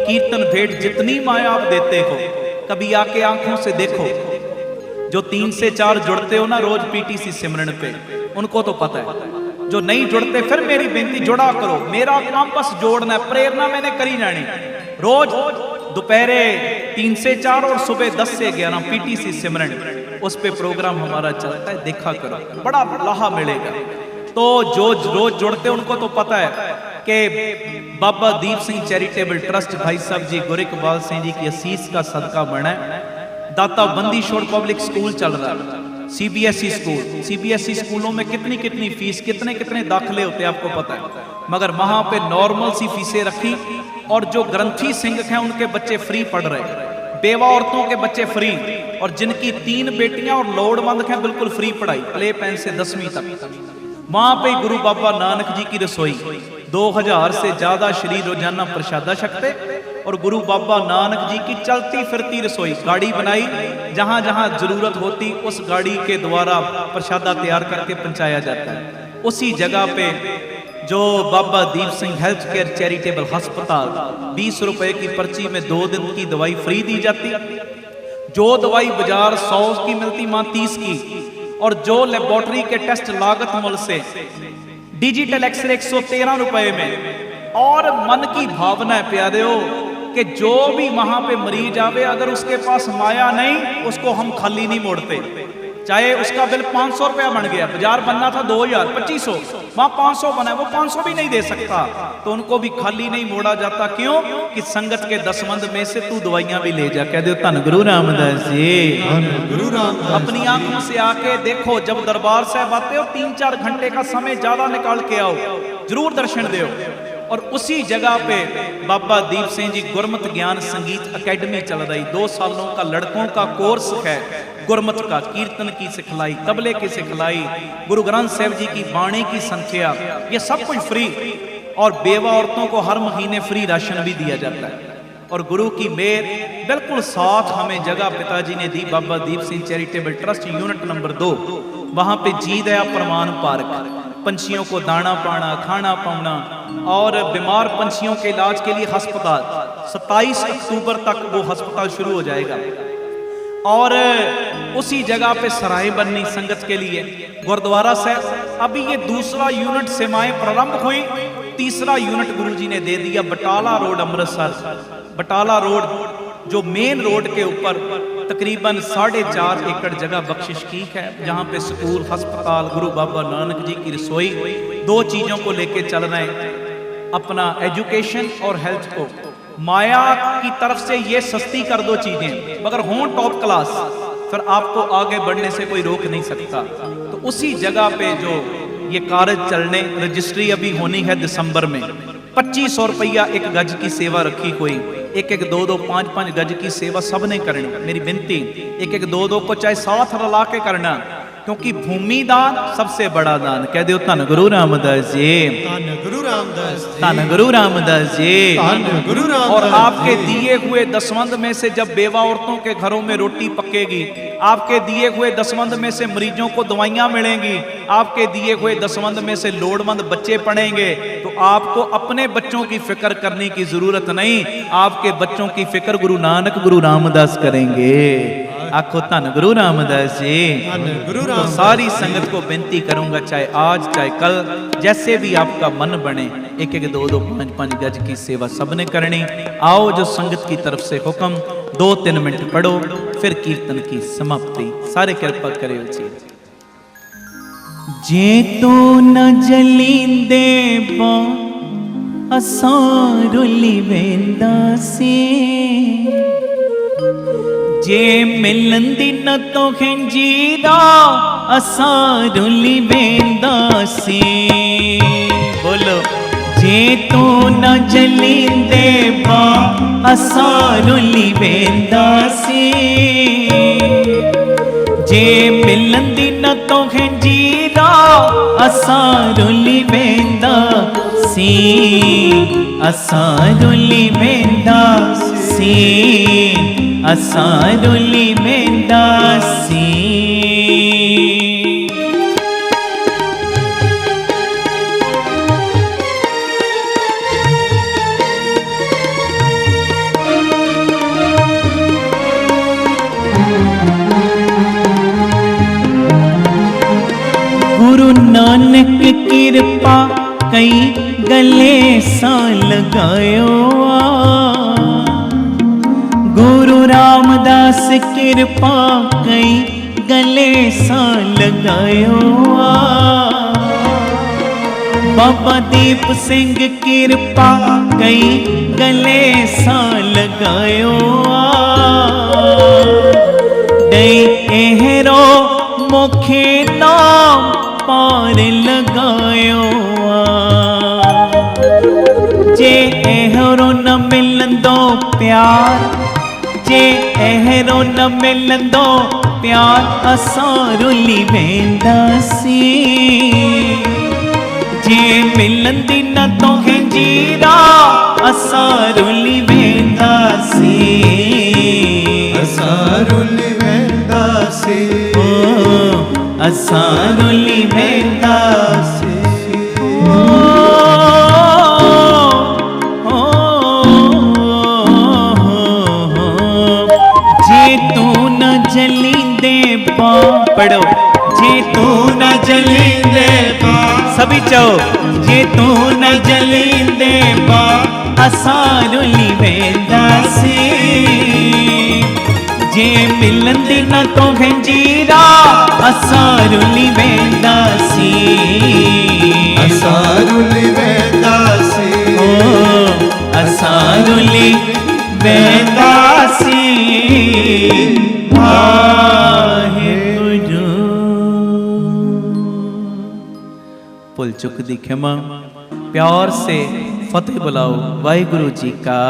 कीर्तन भेंट जितनी माया आप देते हो, कभी आके आंखों से देखो। जो 3 से 4 जुड़ते हो ना रोज पीटीसी सिमरन पे, उनको तो पता है। जो नहीं जुड़ते, फिर मेरी बेनती जुड़ा करो। मेरा काम बस जोड़ना है, प्रेरणा मैंने करी जानी। रोज दोपहरे 3 से 4 और सुबह 10 से 11 पीटीसी सिमरन, उस पे प्रोग्राम हमारा चलता है, देखा करो, बड़ा लाहा मिलेगा। तो जो रोज जुड़ते उनको तो पता है कि बाबा दीप सिंह चैरिटेबल ट्रस्ट भाई साहब जी गुरु इकबाल सिंह जी की असीस का सदका बना है। दाता बंदी छोड़ पब्लिक स्कूल चल रहा है, सीबीएसई स्कूल। सीबीएसई स्कूलों में कितनी कितनी फीस, कितने कितने दाखिले होते हैं आपको पता है, मगर वहां पे नॉर्मल सी फीसें रखी। और जो ग्रंथी सिंह हैं उनके बच्चे फ्री पढ़ रहे, बेवा औरतों के बच्चे फ्री, और जिनकी 3 बेटियां और लोड़वंद हैं बिल्कुल फ्री पढ़ाई, प्ले पेन से 10वीं तक। वहां पे गुरु बाबा नानक जी की रसोई 2000 से ज्यादा श्री रोजाना प्रसादा छकते। और गुरु बाबा नानक जी की चलती फिरती रसोई, गाड़ी बनाई, जहां जहां जरूरत होती उस गाड़ी के द्वारा प्रसादा तैयार करके पहुंचाया जाता है। उसी जगह पे जो बाबा Deep Singh health care charitable अस्पताल, 20 रुपए की पर्ची में 2 दिन की दवाई फ्री दी जाती। जो दवाई बाजार 100 की मिलती, वहां 30 की, और जो लेबोरेटरी के टेस्ट लागत मूल्य से, डिजिटल एक्सरे 113 रुपए में। और मन की भावना है प्यारेओ कि जो भी वहां पे मरीज आवे, अगर उसके पास माया नहीं उसको हम खाली नहीं मोड़ते। चाहे उसका बिल 500 रुपया बन गया, बाजार बनना था 2000 2500, वहां 500 बना है, वो 500 भी नहीं दे सकता, तो उनको भी खाली नहीं मोड़ा जाता। क्यों कि संगत के दसवंध में से तू दवाइयां भी ले जा। कह दो धन गुरु रामदास जी, गुरु रामदास। अपनी आंखों से आके देखो, जब दरबार साहब आते हो 3-4 घंटे का समय ज्यादा निकाल के आओ, जरूर दर्शन दो। और उसी जगह पे बाबा दीप सिंह जी गुरमत ज्ञान संगीत अकेडमी चल रही, 2 सालों का लड़कों का कोर्स है गुरमत का, कीर्तन की सिखलाई, तबले की सिखलाई, गुरु ग्रंथ साहिब जी की बाणी की संख्या, ये सब कुछ फ्री। और बेवा औरतों को हर महीने फ्री राशन भी दिया जाता है। और गुरु की मेहर बिल्कुल साथ हमें जगह पिताजी ने दी, Baba Deep Singh charitable trust unit number 2, वहां पे जी दया प्रमाण पार्क, पंछियों को दाना पाना, खाना पाना, और बीमार पंछियों के इलाज के लिए अस्पताल। 27 अक्टूबर तक वो अस्पताल शुरू हो जाएगा। और उसी जगह पे सराय बननी संगत के लिए, गुरुद्वारा साहब। अभी ये दूसरा यूनिट सेवाएं प्रारंभ हुई, तीसरा यूनिट गुरुजी ने दे दिया बटाला रोड अमृतसर। बटाला रोड जो मेन रोड के ऊपर तकरीबन 4.5 एकड़ जगह बख्शिश की है, जहाँ पे स्कूल, अस्पताल, गुरु बाबा नानक जी की रसोई, 2 चीजों को लेके चल रहे हैं, अपना एजुकेशन और हेल्थ को। माया की तरफ से ये सस्ती कर दो चीजें, मगर हों टॉप क्लास, फिर आपको आगे बढ़ने से कोई रोक नहीं सकता। तो उसी जगह पे जो ये कार्य चलने, रजिस्ट्री अभी होनी है दिसंबर में। 2500 रुपया एक गज की सेवा रखी कोई, 1-1, 2-2, 5-5 गज की सेवा सब ने करनी। मेरी विनती, 1-1, 2-2 को चाहे साथ रला के करना, क्योंकि भूमि दान सबसे बड़ा दान। कह दो धन गुरु रामदास जी, धन गुरु रामदास जी, धन गुरु रामदास जी, धन गुरु रामदास। और आपके दिए हुए दसवंध में से जब बेवा औरतों के घरों में रोटी पकेगी, आपके दिए हुए दसवंध में से मरीजों को दवाइयां मिलेंगी, आपके दिए हुए दसवंध में से लोड़वंद बच्चे पढ़ेंगे, तो आपको अपने बच्चों की फिक्र करने की जरूरत नहीं, आपके बच्चों की फिक्र गुरु नानक गुरु रामदास करेंगे। आखो धन गुरु रामदास जी। तो सारी संगत को विनती करूंगा, चाहे आज चाहे कल, जैसे भी आपका मन बने, 1-1, 2-2, 5-5 गज की सेवा सबने करनी। आओ जो संगत की तरफ से हुक्म, 2-3 मिनट पढ़ो, फिर कीर्तन की समाप्ति। सारे कृपा करे जी। जे तो न जलींदे बा असां रुली वेंदा से, जे मिलंदी न तो खिंजीदा असां रुली वेंदा से। बोलो, जे तो न जलींदे बा असां रुली वेंदा से, जे मिलंदी न तो खिंजीदा असां रुली वेंदा से, असां रुली वेंदा से, असां रुली वेंदा से। गुरु नानक कृपा कई गले सा लगायो, गुरु रामदास कृपा कई गले सा लगायो, बाबा दीप सिंह कृपा कई गले सा लगायो, दई एहरो मुखे नाम पार लगायो, जे एहरो न मिलंदो प्यार, जे एहरो न मिलंदो प्यार असां रुली वेंदासी, जे मिलंदी न तोखे जीरा असां रुली वेंदासी, असां रुली वेंदासी, असां रुली वेंदासी। जे तू न जलींदे बा, पढ़ो, जे जाओ जे तू न जलींदे बा असारुली वेंदासी जे मिलंदी न तो जीरा असारुली वेंदासी असारुली वेंदासी ओ असारुली वेंदासी वाहेगुरु। भुल चुक दी क्षमा, प्यार से फतेह बुलाओ। वाहिगुरु जी का